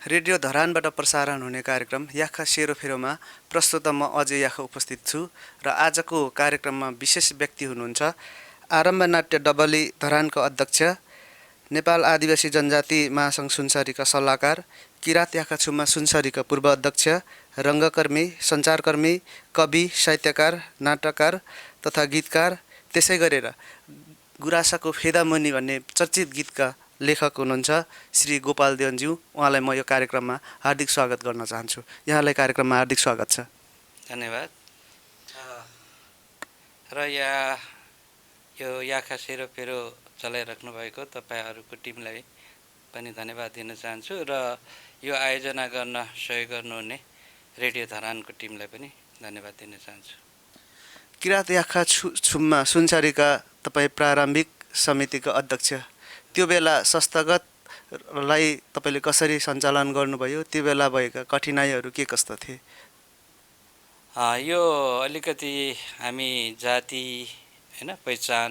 Radio धरानबाट प्रसारण हुने कार्यक्रम याखा सेरोफेरोमा प्रस्तुत म अजय याखा उपस्थित छु र आजको कार्यक्रममा विशेष व्यक्ति हुनुहुन्छ आरम्भ नाट्य डबली धरानका अध्यक्ष, नेपाल आदिवासी जनजाति महासङ्घ सुनसरीका सल्लाहकार, किरात याखा छुम्मा सुनसरीका पूर्व अध्यक्ष, रङ्गकर्मी, सञ्चारकर्मी, कवि, साहित्यकार, नाटककार तथा गीतकार, त्यसै गरेर गुरासाको फेदामुनि भन्ने चर्चित गीतका लेखक हुनुहुन्छ श्री गोपाल देवनज्यू। उहाँलाई म यो कार्यक्रममा हार्दिक स्वागत गर्न चाहन्छु। यहाँलाई कार्यक्रममा हार्दिक स्वागत छ। धन्यवाद। र यो याखा सेरोफेरो चलाइराख्नु भएको तपाईँहरूको टिमलाई पनि धन्यवाद दिन चाहन्छु र यो आयोजना गर्न सहयोग गर्नुहुने रेडियो धरानको टिमलाई पनि धन्यवाद दिन चाहन्छु। किरात याखा छुम्मा सुनसरीका तपाईँ प्रारम्भिक समितिका अध्यक्ष, त्यो बेला संस्थागतलाई तपाईँले कसरी सञ्चालन गर्नुभयो? त्यो बेला भएका कठिनाइहरू के कस्ता थिए? यो अलिकति हामी जाति पहिचान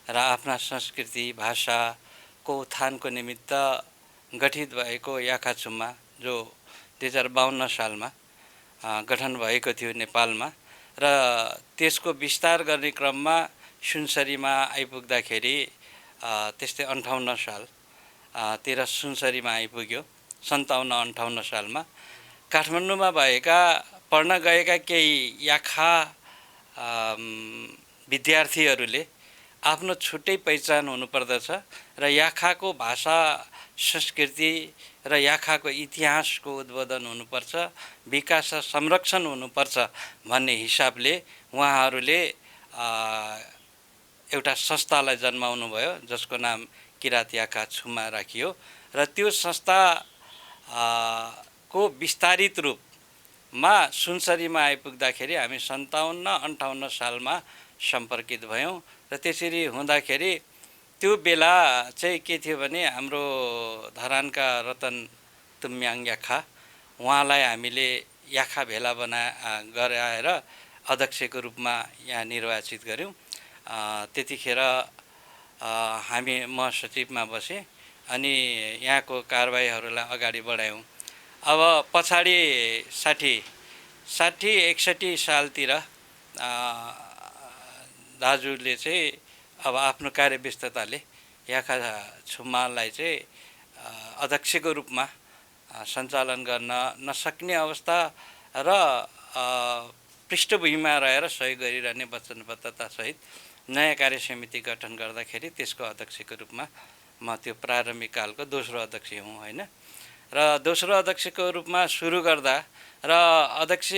र आफ्ना संस्कृति भाषाको उत्थानको निमित्त गठित भएको याखा छुम्मा जो 2052 सालमा गठन भएको थियो नेपालमा र त्यसको विस्तार गर्ने क्रममा सुनसरीमा आइपुग्दाखेरि त्यस्तै 58 साल तिर सुनसरीमा आइपुग्यो। 57-58 सालमा काठमाडौँमा भएका पढ्न गएका केही याखा विद्यार्थीहरूले आफ्नो छुट्टै पहिचान हुनुपर्दछ र याखाको भाषा संस्कृति र याखाको इतिहासको उद्बोधन हुनुपर्छ, विकास र संरक्षण हुनुपर्छ भन्ने हिसाबले उहाँहरूले एउटा संस्थालाई जन्माउनु भयो जसको नाम किरात याखा छुम्मा राखियो र त्यो संस्थाको विस्तारित रूपमा सुनसरीमा आइपुग्दाखेरि हामी 57-58 सालमा सम्पर्कित भयौँ र त्यसरी हुँदाखेरि त्यो बेला चाहिँ के थियो भने हाम्रो धरानका रतन तुम्याङ याखा उहाँलाई हामीले याखा भेला गराएर अध्यक्षको रूपमा यहाँ निर्वाचित गऱ्यौँ। त्यतिखेर म सचिवमा बसेँ अनि यहाँको कारबाहीहरूलाई अगाडि बढायौँ। अब पछाडि 60-61 सालतिर दाजुले चाहिँ अब आफ्नो कार्यव्यस्तताले याखा छुम्मालाई चाहिँ अध्यक्षको रूपमा सञ्चालन गर्न नसक्ने अवस्था र पृष्ठभूमिमा रहेर सहयोग गरिरहने वचनबद्धतासहित नयाँ कार्य समिति गठन गर्दाखेरि त्यसको अध्यक्षको रूपमा म त्यो प्रारम्भिक कालको दोस्रो अध्यक्ष हुँ होइन। र दोस्रो अध्यक्षको रूपमा सुरु गर्दा र अध्यक्ष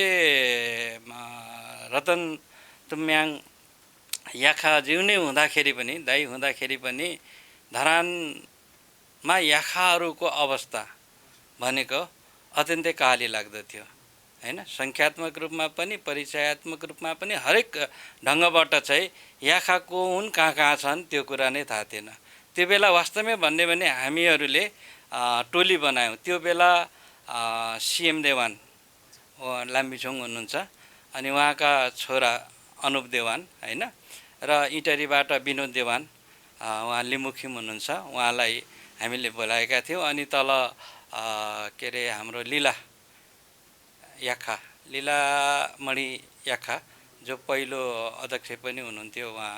रतन तुम्याङ याखाज्यू नै हुँदाखेरि पनि दाइ हुँदाखेरि पनि धरानमा याखाहरूको अवस्था भनेको अत्यन्तै काली लाग्दथ्यो होइन। सङ्ख्यात्मक रूपमा पनि परिचयात्मक रूपमा पनि हरेक ढङ्गबाट चाहिँ याखा को हुन् कहाँ छन् त्यो कुरा नै थाहा थिएन। त्यो बेला वास्तवमै भन्ने भने हामीहरूले टोली बनायौँ। त्यो बेला सिएम देवान लाम्बिछोङ हुनुहुन्छ अनि उहाँका छोरा अनुप देवान होइन र इटरीबाट विनोद देवान उहाँ लिमुखिम हुनुहुन्छ, उहाँलाई हामीले बोलाएका थियौँ। अनि तल के अरे हाम्रो लीलामणि याखा जो पहिलो अध्यक्ष पनि हुनुहुन्थ्यो उहाँ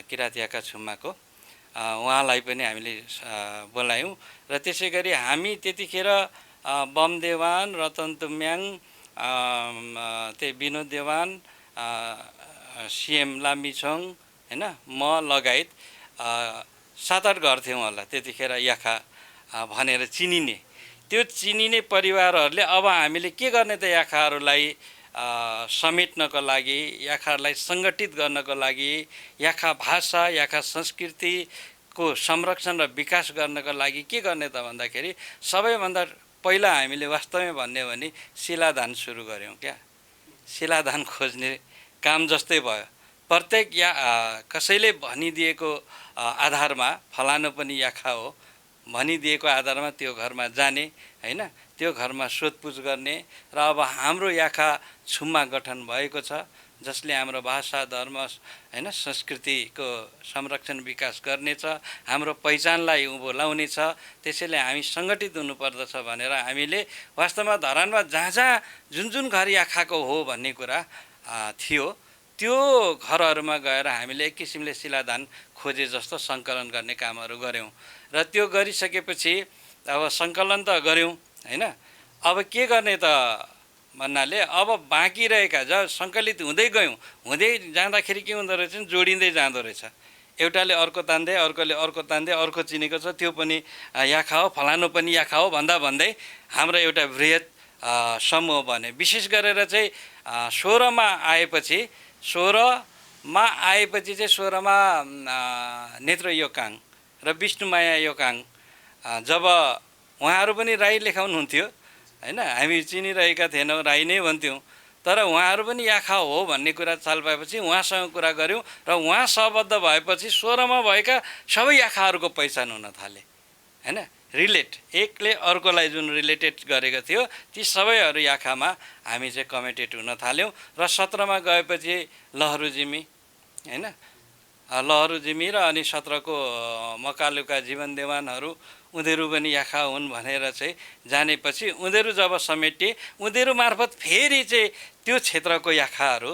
किरात याखा छुम्माको, उहाँलाई पनि हामीले बोलायौँ। र त्यसै गरी हामी त्यतिखेर बम देवान, रतन तुम्याङ, त्यही विनोद देवान, सिएम लाम्बिछोङ होइन म लगायत 7-8 घर थियौँ होला त्यतिखेर याखा भनेर चिनिने। त्यो चिनिने परिवारहरूले अब हामीले के गर्ने त याखाहरूलाई समेट्नको लागि, याखाहरूलाई सङ्गठित गर्नको लागि, याखा भाषा याखा संस्कृतिको संरक्षण र विकास गर्नको लागि के गर्ने त भन्दाखेरि सबैभन्दा पहिला हामीले वास्तवमै भन्यो भने शिलाधान सुरु गऱ्यौँ। शिलाधान खोज्ने काम जस्तै भयो। प्रत्येक कसैले भनिदिएको आधारमा फलानु पनि याखा हो भनिदिएको आधारमा त्यो घरमा जाने होइन, त्यो घरमा सोधपुछ गर्ने र अब हाम्रो याखा छुम्मा गठन भएको छ जसले हाम्रो भाषा धर्म होइन संस्कृतिको संरक्षण विकास गर्नेछ, हाम्रो पहिचानलाई उँभो लाउनेछ। त्यसैले हामी सङ्गठित हुनुपर्दछ भनेर हामीले वास्तवमा धरानमा जहाँ जहाँ जुन जुन घर याखाको हो भन्ने कुरा थियो, त्यो घरहरूमा गएर हामीले एक किसिमले शिलादान खोजे जस्तो सङ्कलन गर्ने कामहरू गऱ्यौँ। र त्यो गरिसकेपछि अब सङ्कलन त गऱ्यौँ होइन, अब के गर्ने त भन्नाले अब बाँकी रहेका जब सङ्कलित हुँदै गयौँ, हुँदै जाँदाखेरि के हुँदो रहेछ, जोडिँदै जाँदो रहेछ। एउटाले अर्को तान्दै, अर्कोले अर्को तान्दै, अर्को चिनेको छ त्यो पनि याखा हो, फलानु पनि याखा हो भन्दा भन्दै हाम्रो एउटा बृहत समूह बने। विशेष गरेर चाहिँ 16मा आएपछि चाहिँ 16मा नेत्र योकाङ र विष्णुमाया योकाङ, जब उहाँहरू पनि राई लेखाउनुहुन्थ्यो होइन, हामी चिनिरहेका थिएनौँ, राई नै भन्थ्यौँ, तर उहाँहरू पनि याखा हो भन्ने कुरा चाल पाएपछि उहाँसँग कुरा गऱ्यौँ र उहाँ सहबद्ध भएपछि 16मा भएका सबै याखाहरूको पहिचान हुन थाले होइन। रिलेट, एकले अर्कोलाई जुन रिलेटेड गरेको थियो ती सबैहरू याखामा हामी चाहिँ कमिटेड हुन थाल्यौँ। र 17मा गएपछि लहरुजिमी होइन, लहरुजिमी र अनि 17को मकालुका जीवन देवानहरू उनीहरू पनि याखा हुन् भनेर चाहिँ जानेपछि उनीहरू जब समेटे, उनीहरू मार्फत फेरि चाहिँ त्यो क्षेत्रको याखाहरू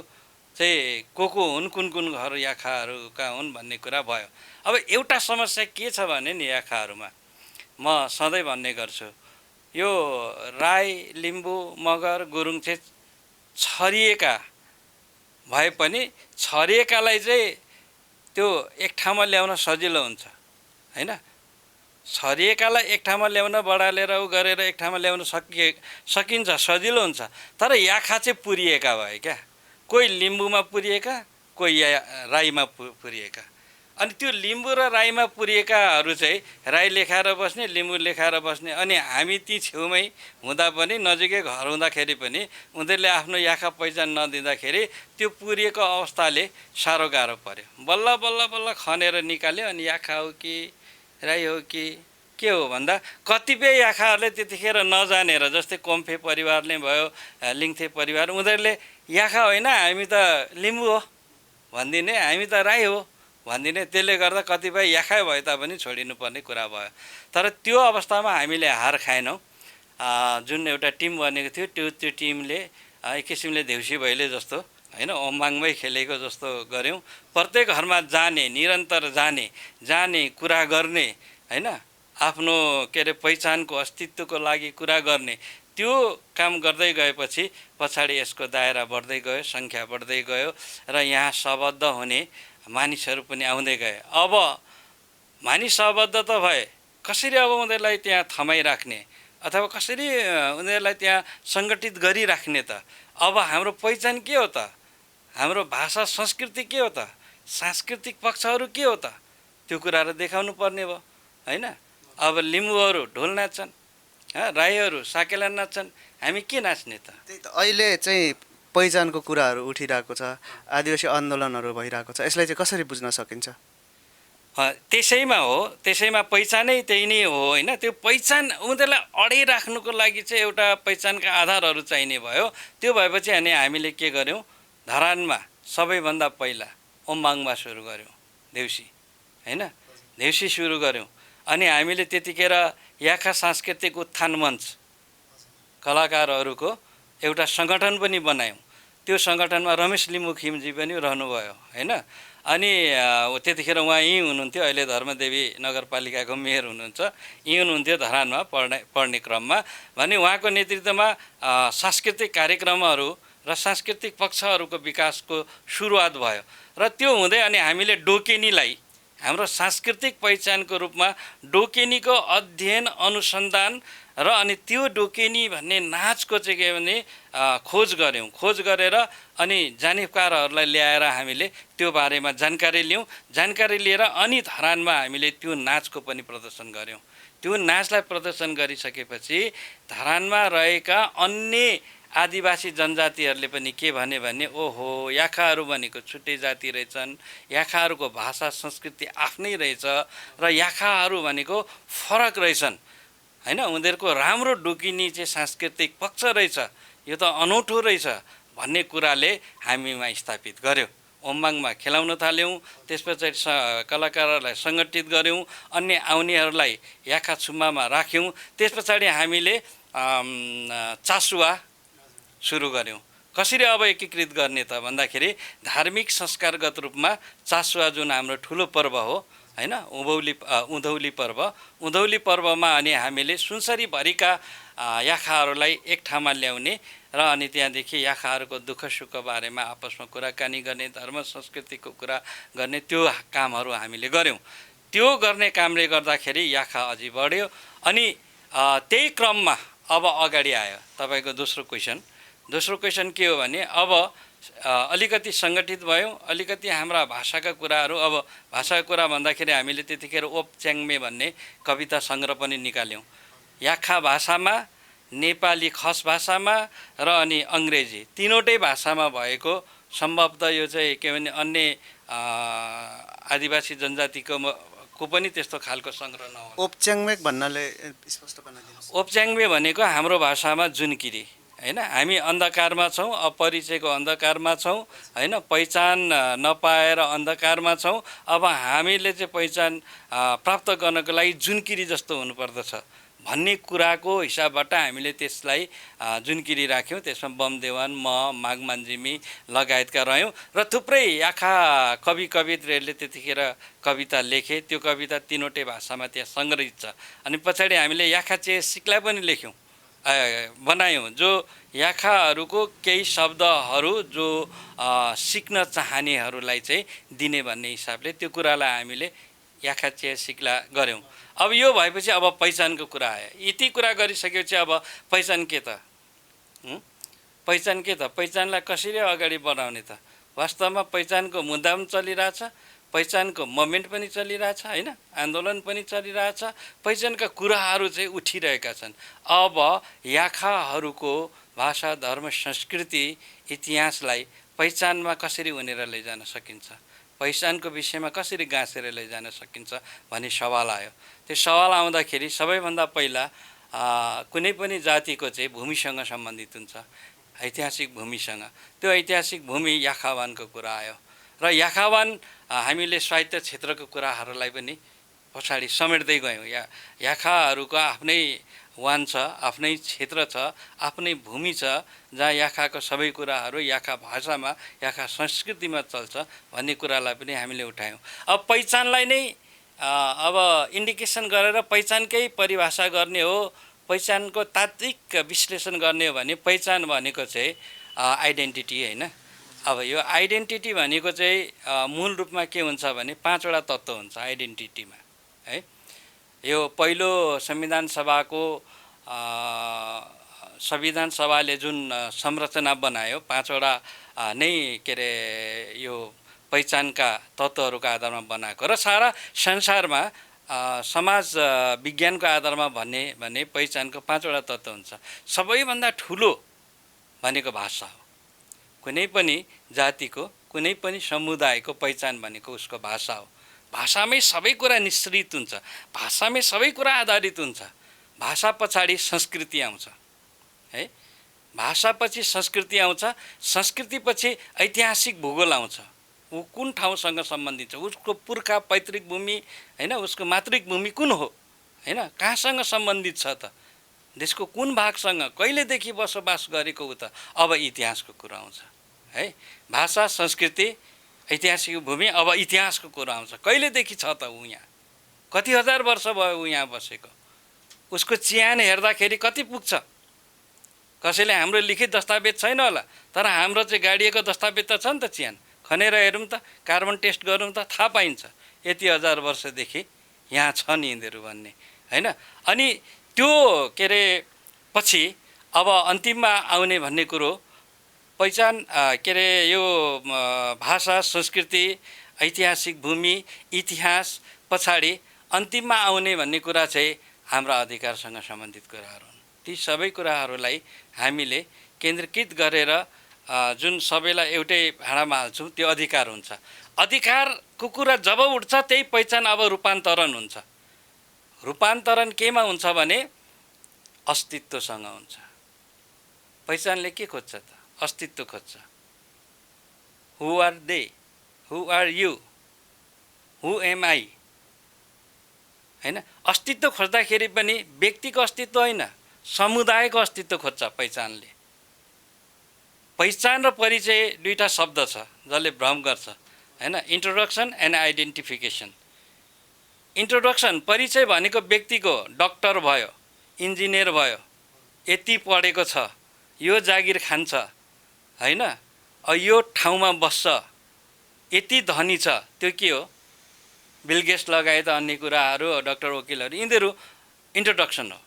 चाहिँ को हुन्, कुन कुन घर याखाहरूका हुन् भन्ने कुरा भयो। अब एउटा समस्या के छ भने नि याखाहरूमा म सधैँ भन्ने गर्छु, यो राई, लिम्बू, मगर, गुरुङ चाहिँ छरिएका भए पनि छरिएकालाई चाहिँ त्यो एक ठाउँमा ल्याउन सजिलो हुन्छ होइन। छरिएकालाई एक ठाउँमा ल्याउन बढालेर उ गरेर एक ठाउँमा ल्याउन सकिन्छ, सजिलो हुन्छ। तर याखा चाहिँ पुरिएका भए क्या, कोही लिम्बूमा पुरिएका, कोही राईमा पुरिएका। अनि त्यो लिम्बू र राईमा पुरिएकाहरू चाहिँ राई लेखाएर बस्ने, लिम्बू लेखाएर बस्ने, अनि हामी ती छेउमै हुँदा पनि नजिकै घर हुँदाखेरि पनि उनीहरूले आफ्नो याखा पहिचान नदिँदाखेरि त्यो पुरिएको अवस्थाले साह्रो गाह्रो पर्यो। बल्ल बल्ल बल्ल खनेर निकाल्यो, अनि याखा हो कि राई हो कि के हो भन्दा कतिपय याखाहरूले त्यतिखेर नजानेर, जस्तै कोम्फे परिवारले भयो, लिङथे परिवार, उनीहरूले याखा होइन हामी त लिम्बू हो भनिदिने, हामी त राई हो भनिदिने। त्यसले गर्दा कतिपय याखा भए तापनि छोडिनुपर्ने कुरा भयो। तर त्यो अवस्थामा हामीले हार खाएनौँ। जुन एउटा टिम बनेको थियो त्यो टिमले एक किसिमले देउसी भैले जस्तो होइन, ओम्बाङमै खेलेको जस्तो गऱ्यौँ। प्रत्येक घरमा जाने, निरन्तर जाने कुरा गर्ने होइन, आफ्नो के अरे पहिचानको अस्तित्वको लागि कुरा गर्ने, त्यो काम गर्दै गएपछि पछाडि यसको दायरा बढ्दै गयो, सङ्ख्या बढ्दै गयो र यहाँ सबद्ध हुने मानिसहरू पनि आउँदै गए। अब मानिस सबद्ध त भए, कसरी अब उनीहरूलाई त्यहाँ थमाइराख्ने अथवा कसरी उनीहरूलाई त्यहाँ सङ्गठित गरिराख्ने त? अब हाम्रो पहिचान के हो त? हाम्रो भाषा संस्कृति के हो त? सांस्कृतिक पक्षहरू के हो त? त्यो कुराहरू देखाउनु पर्ने भयो होइन। अब लिम्बूहरू ढोल नाच्छन्, राईहरू साकेला नाच्छन्, हामी के नाच्ने त? त्यही त अहिले चाहिँ पहिचानको कुराहरू उठिरहेको छ, आदिवासी आन्दोलनहरू भइरहेको छ, यसलाई चाहिँ कसरी बुझ्न सकिन्छ? त्यसैमा हो, त्यसैमा पहिचानै त्यही नै हो होइन। त्यो पहिचान उनीहरूलाई अडाइराख्नुको लागि चाहिँ एउटा पहिचानका आधारहरू चाहिने भयो। त्यो भएपछि अनि हामीले के गर्यौँ, धरानमा सबैभन्दा पहिला ओम्बाङमा सुरु गऱ्यौँ देउसी होइन, देउसी सुरु गऱ्यौँ। अनि हामीले त्यतिखेर याखा सांस्कृतिक उत्थान मञ्च कलाकारहरूको एउटा सङ्गठन पनि बनायौँ। त्यो सङ्गठनमा रमेश लिम्बू खिमजी पनि रहनुभयो होइन। अनि त्यतिखेर उहाँ यहीँ हुनुहुन्थ्यो, अहिले धर्मदेवी नगरपालिकाको मेयर हुनुहुन्छ, यहीँ हुनुहुन्थ्यो धरानमा पढ्ने क्रममा। भने उहाँको नेतृत्वमा सांस्कृतिक कार्यक्रमहरू र सांस्कृतिक पक्षहरूको विकासको सुरुवात भयो। र त्यो हुँदै अनि हामीले डोकेनीलाई हाम्रो सांस्कृतिक पहिचानको रूपमा डोकेनीको अध्ययन अनुसन्धान र अनि त्यो डोकेनी भन्ने नाचको चाहिँ के भने खोज गऱ्यौँ। खोज गरेर अनि जानेकारहरूलाई ल्याएर हामीले त्यो बारेमा जानकारी लियौँ। जानकारी लिएर अनि धरानमा हामीले त्यो नाचको पनि प्रदर्शन गऱ्यौँ। त्यो नाचलाई प्रदर्शन गरिसकेपछि धरानमा रहेका अन्य आदिवासी जनजातिहरूले पनि के भने ओहो याखाहरू भनेको छुट्टै जाति रहेछन्, याखाहरूको भाषा संस्कृति आफ्नै रहेछ र याखाहरू भनेको फरक रहेछन् होइन। उनीहरूको राम्रो डोकिनी चाहिँ सांस्कृतिक पक्ष रहेछ, यो त अनौठो रहेछ भन्ने कुराले हामीमा स्थापित गर्यो। ओम्बाङमा खेलाउन थाल्यौँ, त्यस पछाडि कलाकारहरूलाई सङ्गठित गऱ्यौँ, अन्य आउनेहरूलाई याखा छुम्मामा राख्यौँ। त्यस पछाडि हामीले चासुवा सुरु गऱ्यौँ। कसरी अब एकीकृत गर्ने त भन्दाखेरि धार्मिक संस्कारगत रूपमा चासुवा जुन हाम्रो ठुलो पर्व हो हैन, उँधौली पर्व, उँधौली पर्वमा अनि हामीले सुनसरीभरिका याखाहरूलाई एक ठाउँमा ल्याउने र अनि त्यहाँदेखि याखाहरूको दुःख सुख बारेमा आपसमा कुराकानी गर्ने, धर्म संस्कृतिको कुरा गर्ने, त्यो कामहरू हामीले गऱ्यौँ। त्यो गर्ने कामले गर्दाखेरि याखा अझै बढ्यो। अनि त्यही क्रममा अब अगाडि आयो तपाईँको दोस्रो क्वेसन के हो भने अब अलिकति सङ्गठित भयौँ, अलिकति हाम्रा भाषाका कुराहरू, अब भाषाका कुरा भन्दाखेरि हामीले त्यतिखेर ओपच्याङ्मे भन्ने कविता सङ्ग्रह पनि निकाल्यौँ। याखा भाषामा, नेपाली खस भाषामा र अनि अङ्ग्रेजी तीनवटै भाषामा भएको, सम्भवतः यो चाहिँ के भने अन्य आदिवासी जनजातिको पनि त्यस्तो खालको सङ्ग्रह नहोला। ओपच्याङ्मेक भन्नाले स्पष्ट बनाइदिनुहोस्। ओपच्याङ्मे भनेको हाम्रो भाषामा जुनकिरी हैन, हामी अन्धकारमा छौँ, अपरिचयको अन्धकारमा छौँ हैन, पहिचान नपाएर अन्धकारमा छौँ। अब हामीले चाहिँ पहिचान प्राप्त गर्नको लागि जुनकिरी जस्तो हुनुपर्दछ भन्ने कुराको हिसाबबाट हामीले त्यसलाई जुनकिरी राख्यौँ। त्यसमा बमदेवान, म, माघमान्जिमी लगायतका रह्यौँ र थुप्रै याखा कवि कवियत्रीहरूले त्यतिखेर कविता लेखे। त्यो कविता तीनवटै भाषामा त्यहाँ सङ्ग्रहित छ। अनि पछाडि हामीले याखा सिक्ला पनि लेख्यौँ, बनायौँ, जो याखाहरूको केही शब्दहरू जो सिक्न चाहनेहरूलाई चाहिँ दिने भन्ने हिसाबले त्यो कुरालाई हामीले याखा सिक्ला गऱ्यौँ। अब यो भएपछि अब पहिचानको कुरा आयो। यति कुरा गरिसकेपछि अब पहिचान के त? पहिचान के त? पहिचानलाई कसरी अगाडि बढाउने त? वास्तवमा पहिचानको मुद्दा पनि चलिरहेछ, पहिचानको मोमेन्ट पनि चलिरहेछ हैन, आन्दोलन पनि चलिरहेछ, पहिचानका कुराहरू चाहिँ उठिरहेका छन्। अब याखाहरूको भाषा, धर्म, संस्कृति, इतिहासलाई पहिचानमा कसरी उनेर लैजान सकिन्छ, पहिचानको विषयमा कसरी गाँसेर लैजान सकिन्छ भन्ने सवाल आयो। त्यो सवाल आउँदाखेरि सबैभन्दा पहिला कुनै पनि जातिको चाहिँ भूमिसँग सम्बन्धित हुन्छ, ऐतिहासिक भूमिसँग। त्यो ऐतिहासिक भूमि याखावानको कुरा आयो र याखावान हामीले साहित्य क्षेत्रको कुराहरूलाई पनि पछाडि समेट्दै गयौँ। याखाहरूको आफ्नै वान छ, आफ्नै क्षेत्र छ, आफ्नै भूमि छ, जहाँ याखाको सबै कुराहरू याखा भाषामा, याखा संस्कृतिमा चल्छ भन्ने कुरालाई पनि हामीले उठायौँ। अब पहिचानलाई नै अब इन्डिकेसन गरेर पहिचानकै परिभाषा गर्ने हो, पहिचानको तात्विक विश्लेषण गर्ने हो भने पहिचान भनेको चाहिँ आइडेन्टिटी हैन। अब यो आइडेन्टिटी भनेको चाहिँ मूल रूपमा के हुन्छ भने 5वटा तत्त्व हुन्छ आइडेन्टिटीमा है। यो पहिलो संविधान सभाले जुन संरचना बनायो 5वटा नै के अरे यो पहिचानका तत्त्वहरूका आधारमा बनाएको र सारा संसारमा समाज विज्ञानको आधारमा भने पहिचानको 5वटा तत्त्व हुन्छ। सबैभन्दा ठुलो भनेको भाषा हो। कुनै पनि जातिको, कुनै पनि समुदायको पहिचान भनेको उसको भाषा हो। भाषामै सबै कुरा निश्चित हुन्छ, भाषामै सबै कुरा आधारित हुन्छ। भाषा पछाडि संस्कृति आउँछ है, भाषापछि संस्कृति आउँछ, संस्कृतिपछि ऐतिहासिक भूगोल आउँछ। ऊ कुन ठाउँसँग सम्बन्धित छ, उसको पुर्खा पैतृक भूमि हैन, उसको मातृक भूमि कुन हो हैन, कहाँसँग सम्बन्धित छ त, देशको कुन भागसँग कहिलेदेखि बसोबास गरेको हो त। अब इतिहासको कुरा आउँछ है। भाषा, संस्कृति, ऐतिहासिक भूमि, अब इतिहासको कुरा आउँछ। कहिलेदेखि छ त ऊ यहाँ, कति हजार वर्ष भयो ऊ यहाँ बसेको, उसको चिहान हेर्दाखेरि कति पुग्छ। कसैले हाम्रो लिखित दस्तावेज छैन होला, तर हाम्रो चाहिँ गाडिएको दस्तावेज त छ नि त। चिहान खनेर हेरौँ त, कार्बन टेस्ट गरौँ त, थाहा पाइन्छ यति हजार वर्षदेखि यहाँ छन् यिनीहरू भन्ने हैन। अनि त्यो के अरे पछि अब अन्तिममा आउने भन्ने कुरो पहिचान के अरे यो भाषा, संस्कृति, ऐतिहासिक भूमि, इतिहास पछाडि अन्तिममा आउने भन्ने कुरा चाहिँ हाम्रा अधिकारसँग सम्बन्धित कुराहरू हुन्। ती सबै कुराहरूलाई हामीले केन्द्रीकृत गरेर जुन सबैलाई एउटै भाँडामा हाल्छौँ त्यो अधिकार हुन्छ। अधिकारको कुरा जब उठ्छ त्यही पहिचान अब रूपान्तरण हुन्छ। रूपान्तरण केमा हुन्छ भने अस्तित्वसँग हुन्छ। पहिचानले के खोज्छ त? अस्तित्व खोज्छ। Who are they, who are you, who am I, होइन? अस्तित्व खोज्दाखेरि पनि व्यक्तिको अस्तित्व होइन, समुदायको अस्तित्व खोज्छ पहिचानले। पहिचान र परिचय दुईटा शब्द छ जसले भ्रम गर्छ, होइन? Introduction and identification. इन्ट्रोडक्सन परिचय भनेको व्यक्तिको, डक्टर भयो, इन्जिनियर भयो, यति पढेको छ, यो जागिर खान्छ, होइन? यो ठाउँमा बस्छ, यति धनी छ, त्यो के हो? बिल गेट्स लगायत अन्य कुराहरू, डक्टर वकिलहरू, यिनीहरू इन्ट्रोडक्सन हो।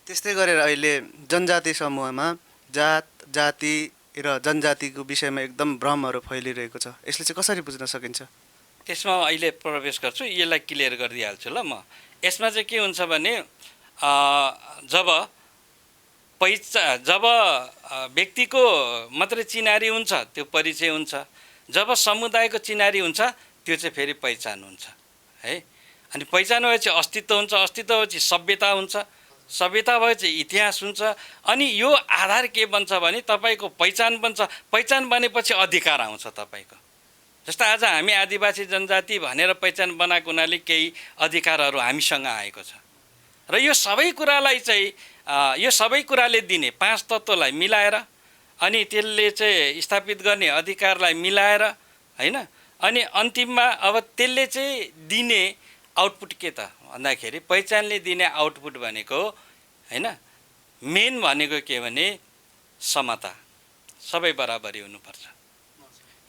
त्यस्तै गरेर अहिले जनजाति समूहमा जात, जाति र जनजातिको विषयमा एकदम भ्रमहरू फैलिरहेको छ। यसले चाहिँ कसरी बुझ्न सकिन्छ? त्यसमा अहिले प्रवेश गर्छु, यसलाई क्लियर गरिदिइहाल्छु ल म। यसमा चाहिँ के हुन्छ भने जब व्यक्तिको मात्रै चिनारी हुन्छ त्यो परिचय हुन्छ, जब समुदायको चिनारी हुन्छ त्यो चाहिँ फेरि पहिचान हुन्छ, है? अनि पहिचान भएपछि अस्तित्व हुन्छ, अस्तित्व भएपछि सभ्यता हुन्छ, सभ्यता भएपछि इतिहास हुन्छ। अनि यो आधार के बन्छ भने तपाईँको पहिचान बन्छ। पहिचान बनेपछि अधिकार आउँछ तपाईँको। जस्तो आज हामी आदिवासी जनजाति भनेर पहिचान बनाएको हुनाले केही अधिकारहरू हामीसँग आएको छ। र यो सबै कुरालाई चाहिँ यो सबै कुराले दिने पाँच तत्त्वलाई मिलाएर अनि त्यसले चाहिँ स्थापित गर्ने अधिकारलाई मिलाएर, होइन? अनि अन्तिममा अब त्यसले चाहिँ दिने आउटपुट के त भन्दाखेरि पहिचानले दिने आउटपुट भनेको, होइन, मेन भनेको के भने समता, सबै बराबरी हुनुपर्छ।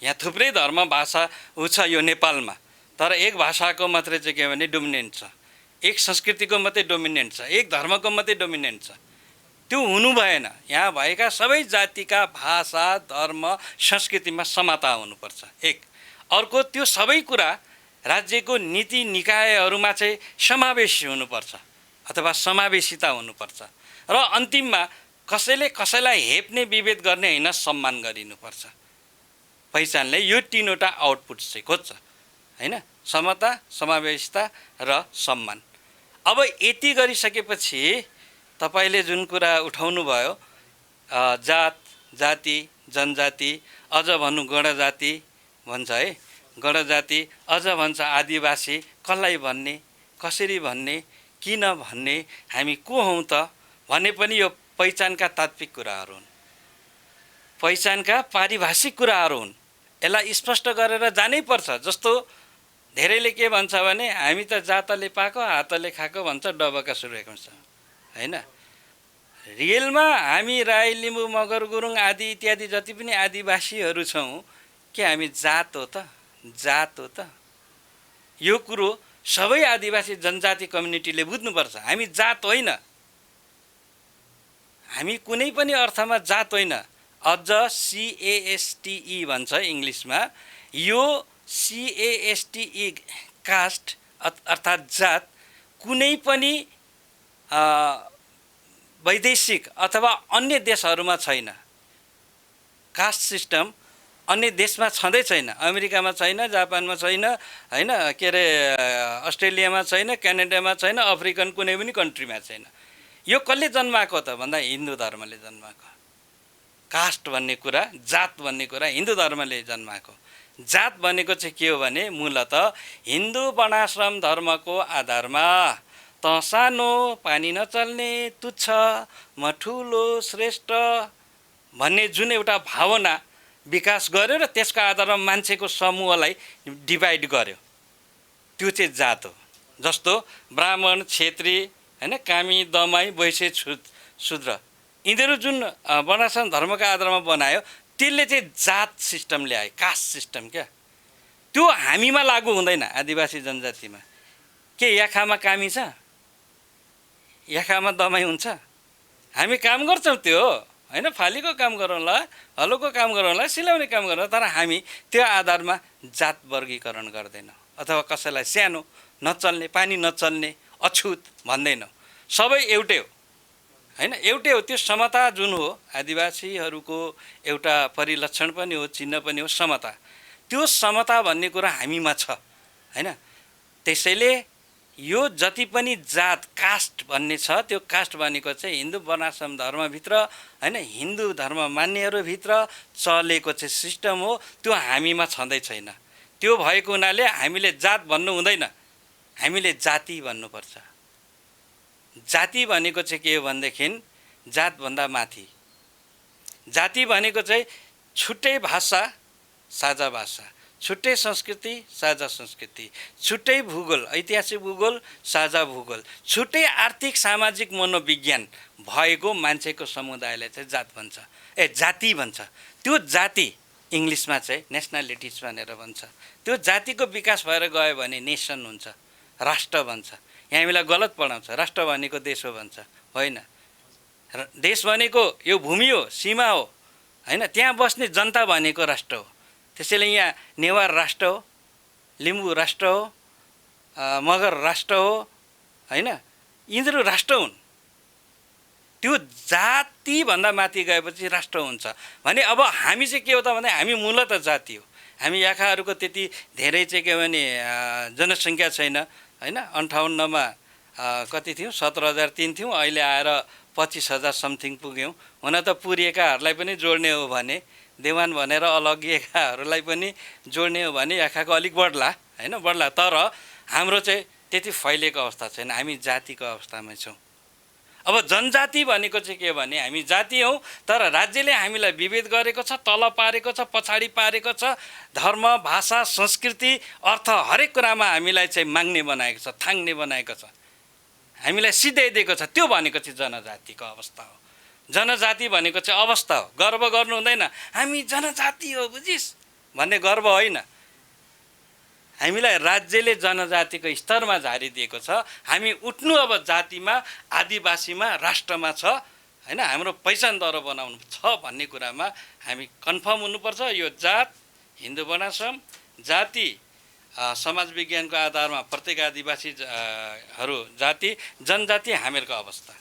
यहाँ थुप्रै धर्म भाषा छ यो नेपालमा, तर एक भाषाको मात्रै चाहिँ के भने डोमिनेन्ट छ, एक संस्कृतिको मात्रै डोमिनेन्ट छ, एक धर्मको मात्रै डोमिनेन्ट छ। त्यो हुनु भएन। यहाँ भएका सबै जातिका भाषा, धर्म, संस्कृतिमा समता हुनुपर्छ। एक अर्को त्यो सबै कुरा राज्यको नीति निकायहरूमा चाहिँ समावेशी हुनुपर्छ अथवा समावेशिता हुनुपर्छ। र अन्तिममा कसैले कसैलाई हेप्ने विभेद गर्ने होइन, सम्मान गरिनुपर्छ। पहिचानले यो तीनवटा आउटपुट चाहिँ खोज्छ, होइन? समता, समावेशिता र सम्मान। अब यति गरिसकेपछि तपाईँले जुन कुरा उठाउनु भयो, जात, जाति, जनजाति, अझ भन्नु गणजाति भन्छ, है? गणजाति, अझ भन्छ आदिवासी। कसलाई भन्ने, कसरी भन्ने, किन भन्ने, हामी को हौँ त भन्ने पनि यो पहिचानका तात्विक कुराहरू हुन्, पहिचानका पारिभाषिक कुराहरू हुन्। यसलाई स्पष्ट गरेर जानै पर्छ। जस्तो धेरैले के भन्छ भने हामी त जातले पाएको हातले खाएको भन्छ, डबका सुरेको हुन्छ, होइन? रियलमा हामी राई, लिम्बू, मगर, गुरुङ आदि इत्यादि जति पनि आदिवासीहरू छौँ, के हामी जात हो त? जात हो त? यो कुरो सबै आदिवासी जनजाति कम्युनिटीले बुझ्नुपर्छ। हामी जात होइन, हामी कुनै पनि अर्थमा जात होइन। अझ CASTE भन्छ इङ्ग्लिसमा। यो CASTE कास्ट अर्थात् जात कुनै पनि वैदेशिक अथवा अन्य देशहरूमा छैन। कास्ट सिस्टम अन्य देशमा छँदै छैन। अमेरिकामा छैन, जापानमा छैन, होइन? के अरे अस्ट्रेलियामा छैन, क्यानाडामा छैन, अफ्रिकन कुनै पनि कन्ट्रीमा छैन। यो कसले जन्माएको त भन्दा हिन्दू धर्मले जन्माएको। कास्ट भन्ने कुरा, जात भन्ने कुरा हिन्दू धर्मले जन्माएको। जात भनेको चाहिँ के हो भने मूलत हिन्दू वर्णाश्रम धर्मको आधारमा त सानो, पानी नचल्ने, तुच्छ, म ठुलो, श्रेष्ठ भन्ने जुन एउटा भावना विकास गर्यो र त्यसको आधारमा मान्छेको समूहलाई डिभाइड गर्यो, त्यो चाहिँ जात हो। जस्तो ब्राह्मण, क्षेत्री, होइन, कामी, दमाई, वैश्य, शूद्र, यिनीहरू जुन वर्णाश्रम धर्मका आधारमा बनायो त्यसले चाहिँ जात सिस्टम ल्यायो, कास्ट सिस्टम। क्या त्यो हामीमा लागू हुँदैन। आदिवासी जनजातिमा के याखामा कामी छ, याखामा दमाई हुन्छ? हामी काम गर्छौँ त्यो, होइन? फालीको काम गरौँला, हलोको काम गरौँला, सिलाउने काम गरौँला, तर हामी त्यो आधारमा जात वर्गीकरण गर्दैनौँ अथवा कसैलाई सानो, नचल्ने, पानी नचल्ने, अछुत भन्दैनौँ। सबै एउटै हो, होइन? एउटै हो। त्यो समता जुन हो आदिवासीहरूको एउटा परिलक्षण पनि हो, चिन्ह पनि हो, समता। त्यो समता भन्ने कुरा हामीमा छ, होइन? त्यसैले यो जति पनि जात कास्ट भन्ने छ त्यो कास्ट भनेको चाहिँ हिन्दू वर्णाश्रम धर्मभित्र हैन हिन्दू धर्म मान्नेहरूभित्र चलेको चाहिँ सिस्टम हो, त्यो हामीमा छँदै छैन। त्यो भएको हुनाले हामीले जात भन्नु हुँदैन, हामीले जाति भन्नुपर्छ। जाति भनेको चाहिँ के हो भनेदेखि जातभन्दा माथि, जाति भनेको चाहिँ छुट्टै भाषा साझा भाषा, छुट्टै संस्कृति साझा संस्कृति, छुट्टै भूगोल ऐतिहासिक भूगोल साझा भूगोल, छुट्टै आर्थिक सामाजिक मनोविज्ञान भएको मान्छेको समुदायलाई चाहिँ जात भन्छ, जाति भन्छ। त्यो जाति इङ्ग्लिसमा चाहिँ नेसनालिटिज भनेर भन्छ। त्यो जातिको विकास भएर गयो भने नेसन हुन्छ, राष्ट्र भन्छ। यहाँ हामीलाई गलत पढाउँछ, राष्ट्र भनेको देश हो भन्छ, होइन। देश भनेको यो भूमि हो, सीमा हो, होइन। त्यहाँ बस्ने जनता भनेको राष्ट्र हो। त्यसैले यहाँ नेवार राष्ट्र हो, लिम्बू राष्ट्र हो, मगर राष्ट्र हो, होइन। यिनीहरू राष्ट्र हुन्। त्यो जातिभन्दा माथि गएपछि राष्ट्र हुन्छ भने अब हामी चाहिँ के हो त भने हामी मूलत जाति हो। हामी याखाहरूको त्यति धेरै चाहिँ के भने जनसङ्ख्या छैन, होइन। 58मा कति थियौँ, 17,003 थियौँ, अहिले आएर 25,000 समथिङ पुग्यौँ। हुन त पुरिएकाहरूलाई पनि जोड्ने हो भने, देवान भनेर अलगिएकाहरूलाई पनि जोड्ने हो भने याखाको अलिक बढ्ला, होइन, बढ्ला। तर हाम्रो चाहिँ त्यति फैलिएको अवस्था छैन, हामी जातिको अवस्थामै छौँ। अब जनजाति भनेको चाहिँ के भने हामी जाति हौँ, तर राज्यले हामीलाई विभेद गरेको छ, तल पारेको छ, पछाडि पारेको छ। धर्म, भाषा, संस्कृति, अर्थ हरेक कुरामा हामीलाई चाहिँ माग्ने बनाएको छ, थाङ्ने बनाएको छ, हामीलाई सिधाइदिएको छ। त्यो भनेको चाहिँ जनजातिको अवस्था हो। जनजाति भनेको चाहिँ अवस्था हो, गर्व गर्नु हुँदैन। हामी जनजाति हो बुझिस् भन्ने गर्व होइन। हामीलाई राज्यले जनजातिको स्तरमा झारिदिएको छ। हामी उठ्नु अब जातिमा, आदिवासीमा, राष्ट्रमा छ, होइन। हाम्रो पहिचान दरो बनाउनु छ भन्ने कुरामा हामी कन्फर्म हुनुपर्छ। यो जात, हिन्दू वर्णाश्रम, जाति, समाज विज्ञानको आधारमा प्रत्येक आदिवासीहरू जाति, जनजाति हामीहरूको अवस्था।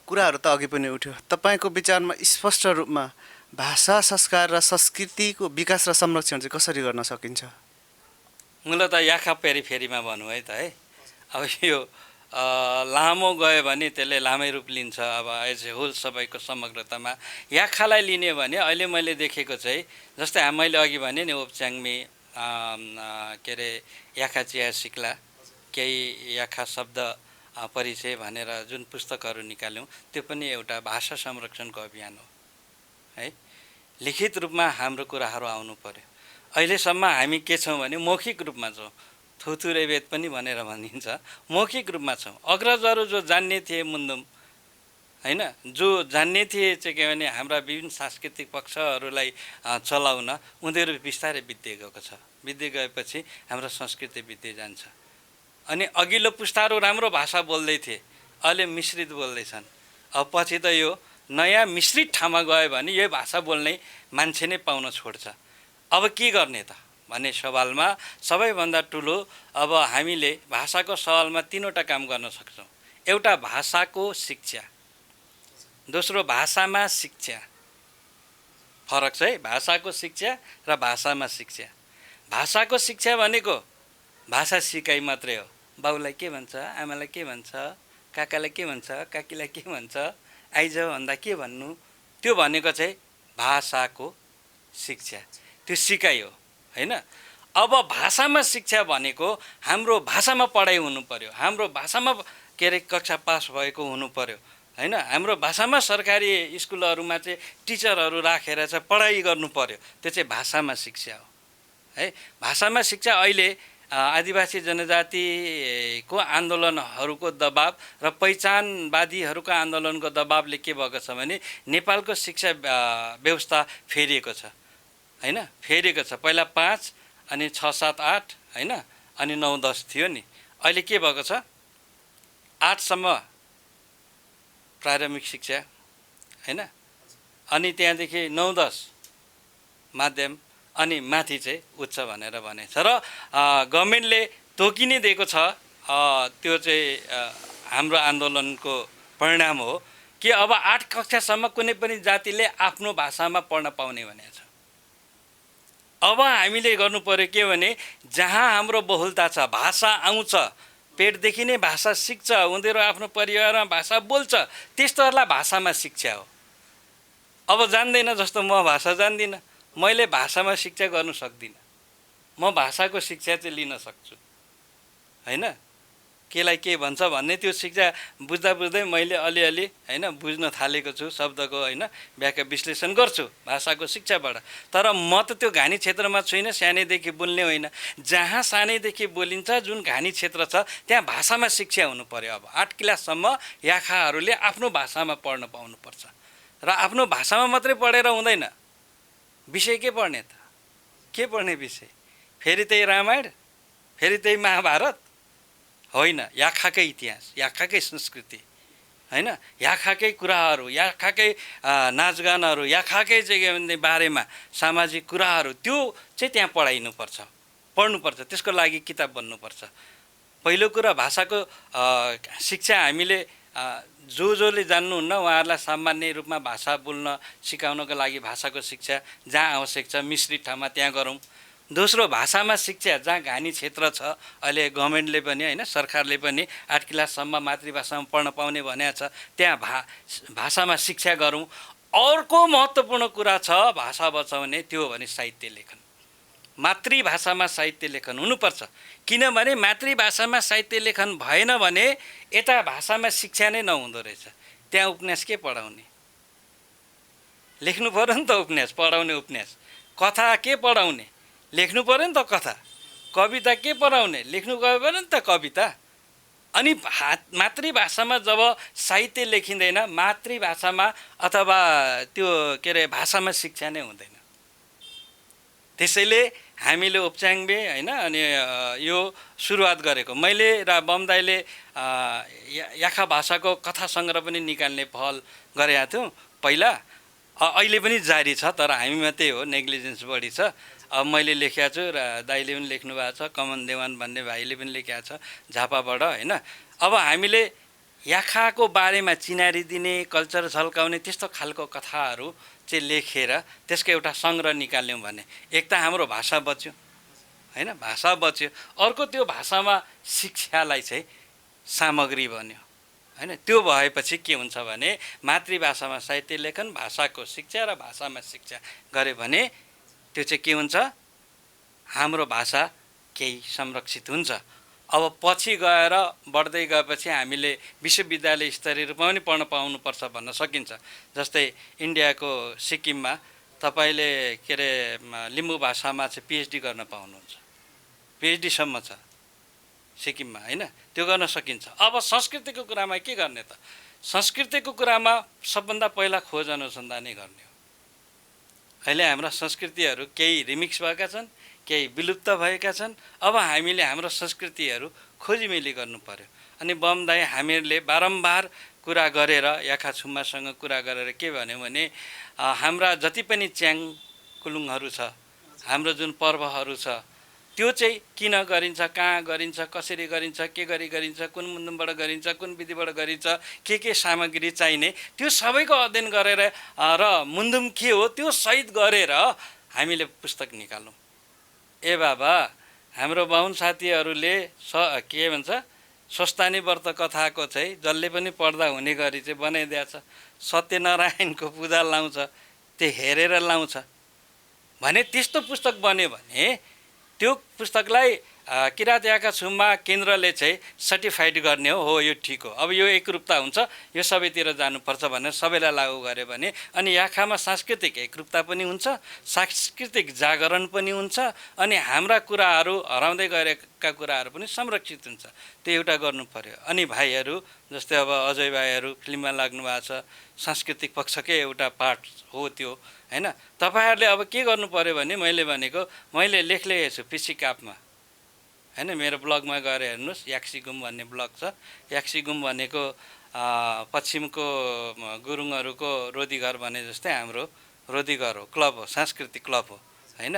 कुराहरू त अघि पनि उठ्यो। तपाईँको विचारमा स्पष्ट रूपमा भाषा, संस्कार र संस्कृतिको विकास र संरक्षण चाहिँ कसरी गर्न सकिन्छ? मूलत याखा पेरिफेरीमा भनौँ है त, है। अब यो लामो गयो भने त्यसले लामै रूप लिन्छ। अब एज ए होल सबैको समग्रतामा याखालाई लिने भने अहिले मैले देखेको चाहिँ जस्तै मैले अघि भने नि ओप्च्याङमी के अरे याखा चिया सिक्ला, केही याखा शब्द परिचय भनेर जुन पुस्तकहरू निकाल्यौँ त्यो पनि एउटा भाषा संरक्षणको अभियान हो, है। लिखित रूपमा हाम्रो कुराहरू आउनु पर्यो। अहिलेसम्म हामी के छौँ भने मौखिक रूपमा छौँ, थुथुरे वेद पनि भनेर भनिन्छ, मौखिक रूपमा छौँ। अग्रजहरू जो जान्ने थिए मुन्दुम, होइन, जो जान्ने थिए चाहिँ के भने हाम्रा विभिन्न सांस्कृतिक पक्षहरूलाई चलाउन, उनीहरू बिस्तारै बित्दै गएको छ। बित्दै गएपछि हाम्रो संस्कृति बित्दै जान्छ। अनि अघिल्लो पुस्ताहरू राम्रो भाषा बोल्दै थिए, अहिले मिश्रित बोल्दैछन्। अब पछि त यो नयाँ मिश्रित ठाउँमा गयो भने यो भाषा बोल्ने मान्छे नै पाउन छोड्छ। अब के गर्ने त भन्ने सवालमा सबैभन्दा ठुलो अब हामीले भाषाको सवालमा 3वटा काम गर्न सक्छौँ। एउटा भाषाको शिक्षा, दोस्रो भाषामा शिक्षा। फरक छ है, भाषाको शिक्षा र भाषामा शिक्षा। भाषाको शिक्षा भनेको भाषा सिकाइ मात्रै हो। बाउलाई के भन्छ, आमालाई के भन्छ, काकालाई के भन्छ, काकीलाई के भन्छ, आइज भन्दा के भन्नु, त्यो भनेको चाहिँ भाषाको शिक्षा, त्यो सिकाइ हो, होइन। अब भाषामा शिक्षा भनेको हाम्रो भाषामा पढाइ हुनु पर्यो, हाम्रो भाषामा के अरे कक्षा पास भएको हुनु पर्यो, होइन। हाम्रो भाषामा सरकारी स्कुलहरूमा चाहिँ टिचरहरू राखेर चाहिँ पढाइ गर्नु पर्यो, त्यो चाहिँ भाषामा शिक्षा हो, है। भाषामा शिक्षा अहिले आदिवासी जनजातिको आन्दोलनहरूको दबाब र पहिचानवादीहरूको आन्दोलनको दबाबले के भएको छ भने नेपालको शिक्षा व्यवस्था फेरिएको छ, होइन, फेरिएको छ। पहिला 5 अनि 6, 7, 8, होइन, अनि 9, 10 थियो नि। अहिले के भएको छ, 8सम्म प्रारम्भिक शिक्षा, होइन, अनि त्यहाँदेखि 9, 10 माध्यम, अनि माथि चाहिँ उच्च भनेर भनेछ। र गभर्मेन्टले तोकिने दिएको छ। त्यो चाहिँ हाम्रो आन्दोलनको परिणाम हो कि अब 8 कक्षासम्म कुनै पनि जातिले आफ्नो भाषामा पढ्न पाउने भनेको छ। अब हामीले गर्नु पर्यो के भने जहाँ हाम्रो बहुलता छ, भाषा आउँछ, पेटदेखि नै भाषा सिक्छ, उनीहरू आफ्नो परिवारमा भाषा बोल्छ, त्यस्तोहरूलाई भाषामा शिक्षा हो। अब जान्दैन जस्तो म भाषा जान्दिनँ, मैले भाषामा शिक्षा गर्नु सक्दिनँ, म भाषाको शिक्षा चाहिँ लिन सक्छु होइन। केलाई के भन्छ भन्ने त्यो शिक्षा बुझ्दा बुझ्दै मैले अलिअलि होइन बुझ्न थालेको छु, शब्दको होइन व्याख्या विश्लेषण गर्छु भाषाको शिक्षाबाट। तर म त त्यो घानी क्षेत्रमा छुइनँ, सानैदेखि बोल्ने होइन। जहाँ सानैदेखि बोलिन्छ, जुन घानी क्षेत्र छ त्यहाँ भाषामा शिक्षा हुनु पर्यो। अब 8 क्लाससम्म याखाहरूले आफ्नो भाषामा पढ्न पाउनुपर्छ र आफ्नो भाषामा मात्रै पढेर हुँदैन। विषय के पढ्ने त? के पढ्ने विषय? फेरि त्यही रामायण, फेरि त्यही महाभारत होइन। याखाकै इतिहास, याखाकै संस्कृति होइन, याखाकै कुराहरू, याखाकै नाचगानहरू, याखाकै चाहिँ बारेमा सामाजिक कुराहरू, त्यो चाहिँ त्यहाँ पढाइनुपर्छ, पढ्नुपर्छ। त्यसको लागि किताब बन्नुपर्छ। पहिलो कुरा भाषाको शिक्षा हामीले जसले जान्नुहुन्न उहाँहरूलाई सामान्य रूपमा भाषा बोल्न सिकाउनको लागि भाषाको शिक्षा जहाँ आवश्यक छ मिश्रित ठाउँमा त्यहाँ गरौँ। दोस्रो, भाषामा शिक्षा जहाँ घानी क्षेत्र छ, अहिले गभर्मेन्टले पनि होइन सरकारले पनि 8 क्लाससम्म मातृभाषामा पढ्न पाउने भनेको छ, त्यहाँ भाषामा शिक्षा गरौँ। अर्को महत्त्वपूर्ण कुरा छ भाषा बचाउने, त्यो हो भने साहित्य लेखन। मातृभाषामा साहित्य लेखन हुनुपर्छ। किनभने मातृभाषामा साहित्य लेखन भएन भने यता भाषामा शिक्षा नै नहुँदो रहेछ। त्यहाँ उपन्यास के पढाउने? लेख्नु पऱ्यो नि त उपन्यास, पढाउने उपन्यास। कथा के पढाउने? लेख्नु पऱ्यो नि त कथा। कविता के पढाउने? लेख्नु पऱ्यो नि त कविता। अनि मातृभाषामा जब साहित्य लेखिँदैन, मातृभाषामा अथवा त्यो के अरे भाषामा शिक्षा नै हुँदैन। त्यसैले हामीले ओप्चाङबे होइन अनि यो सुरुवात गरेको मैले र बमदाईले याखा भाषाको कथा सङ्ग्रह पनि निकाल्ने पहल गरेका थियौँ पहिला। अहिले पनि जारी छ, तर हामी मात्रै हो नेग्लिजेन्स बढी छ। अब मैले लेखेको छु र दाइले पनि लेख्नु भएको छ, कमन देवान भन्ने भाइले पनि लेखेको छ झापाबाट होइन। अब हामीले याखाको बारेमा चिनारी दिने, कल्चर झल्काउने त्यस्तो खालको कथाहरू चाहिँ लेखेर त्यसको एउटा सङ्ग्रह निकाल्यौँ भने एक त हाम्रो भाषा बच्यो होइन, भाषा बच्यो। अर्को त्यो भाषामा शिक्षालाई चाहिँ सामग्री बन्यो होइन। त्यो भएपछि के हुन्छ भने मातृभाषामा साहित्य लेखन, भाषाको शिक्षा र भाषामा शिक्षा गऱ्यो भने त्यो चाहिँ के हुन्छ, हाम्रो भाषा केही संरक्षित हुन्छ। अब पछि गएर बढ्दै गएपछि हामीले विश्वविद्यालय स्तरीय रूपमा पनि पढ्न पाउनुपर्छ भन्न सकिन्छ। जस्तै इन्डियाको सिक्किममा तपाईँले के अरे लिम्बू भाषामा चाहिँ पिएचडी गर्न पाउनुहुन्छ, पिएचडीसम्म छ सिक्किममा होइन, त्यो गर्न सकिन्छ। अब संस्कृतिको कुरामा के गर्ने त? संस्कृतिको कुरामा सबभन्दा पहिला खोज अनुसन्धानै गर्ने हो। अहिले हाम्रा संस्कृतिहरू केही रिमिक्स भएका छन्, केही विलुप्त भएका छन्। अब हामीले हाम्रो संस्कृतिहरू खोजिमेली गर्नु पर्यो। अनि बमदाई हामीहरूले बारम्बार कुरा गरेर याखा छुम्मासँग कुरा गरेर के भन्यो भने हाम्रा जति पनि च्याङ कुलुङहरू छ, हाम्रो जुन पर्वहरू छ, त्यो चाहिँ किन गरिन्छ, कहाँ गरिन्छ, कसरी गरिन्छ, के गरी गरिन्छ, कुन मुन्दुमबाट गरिन्छ, कुन विधिबाट गरिन्छ, के सामग्री चाहिने, त्यो सबैको अध्ययन गरेर र मुन्दुम के हो त्यो सहित गरेर हामीले पुस्तक निकालौँ। ए बाबा, हाम्रो बाहुन साथीहरूले के भन्छ स्वस्थानी व्रत कथाको चाहिँ जसले पनि पढ्दा हुने गरी चाहिँ बनाइदिएको छ। सत्यनारायणको पूजा लाउँछ, त्यो हेरेर लाउँछ भने त्यस्तो पुस्तक बन्यो भने त्यो पुस्तकलाई किराँत याखा छुम्मा केन्द्रले चाहिँ सर्टिफाइड गर्ने हो यो ठिक हो। अब यो एकरूपता हुन्छ, यो सबैतिर जानुपर्छ भनेर सबैलाई लागू गऱ्यो भने अनि याखामा सांस्कृतिक एकरूपता पनि हुन्छ, सांस्कृतिक जागरण पनि हुन्छ, अनि हाम्रा कुराहरू हराउँदै गएका कुराहरू पनि संरक्षित हुन्छ। त्यो एउटा गर्नु पर्यो। अनि भाइहरू जस्तै अब अजय भाइहरू फिल्ममा लाग्नु भएको छ, सांस्कृतिक पक्षकै एउटा पार्ट हो त्यो होइन। तपाईँहरूले अब के गर्नु पर्यो भने मैले भनेको मैले लेखेको छु पिसी कापमा होइन, मेरो ब्लगमा गएर हेर्नुहोस्। याक्सीगुम भन्ने ब्लग छ। याक्सीगुम भनेको पश्चिमको गुरुङहरूको रोदीघर भने जस्तै हाम्रो रोदीघर हो, क्लब हो, सांस्कृतिक क्लब हो होइन।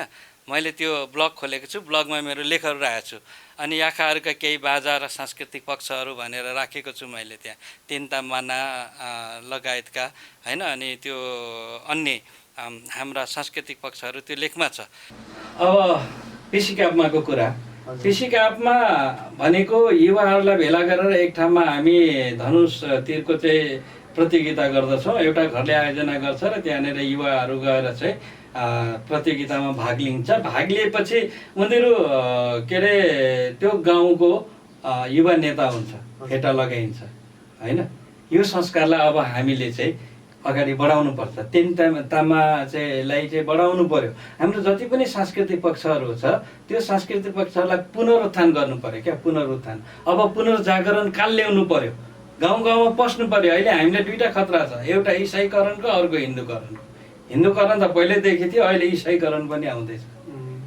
मैले त्यो ब्लग खोलेको छु, ब्लगमा मेरो लेखहरू राखेको छु। अनि याखाहरूका केही बाजा र सांस्कृतिक पक्षहरू भनेर राखेको छु मैले त्यहाँ, तिनता माना लगायतका होइन। अनि त्यो अन्य हाम्रा सांस्कृतिक पक्षहरू त्यो लेखमा छ। अब पिसी कापमाको कुरा, पिसी कापमा भनेको युवाहरूलाई भेला गरेर एक ठाउँमा हामी धनुष तीरको चाहिँ प्रतियोगिता गर्दछौँ। एउटा घरले आयोजना गर्छ र त्यहाँनिर युवाहरू गएर चाहिँ प्रतियोगितामा भाग लिन्छ। भाग लिएपछि उनीहरू के अरे त्यो गाउँको युवा नेता हुन्छ, फेटा लगाइन्छ होइन। यो संस्कारलाई अब हामीले चाहिँ अगाडि बढाउनुपर्छ, तामा चाहिँ बढाउनु पर्यो। हाम्रो जति पनि सांस्कृतिक पक्षहरू छ त्यो सांस्कृतिक पक्षहरूलाई पुनरुत्थान गर्नु पर्यो क्या, पुनरुत्थान। अब पुनर्जागरण काल ल्याउनु पर्यो, गाउँ गाउँमा पस्नु पर्यो। अहिले हामीले दुईवटा खतरा छ, एउटा इसाईकरणको, अर्को हिन्दूकरणको। हिन्दूकरण त पहिल्यैदेखि थियो, अहिले इसाईकरण पनि आउँदैछ।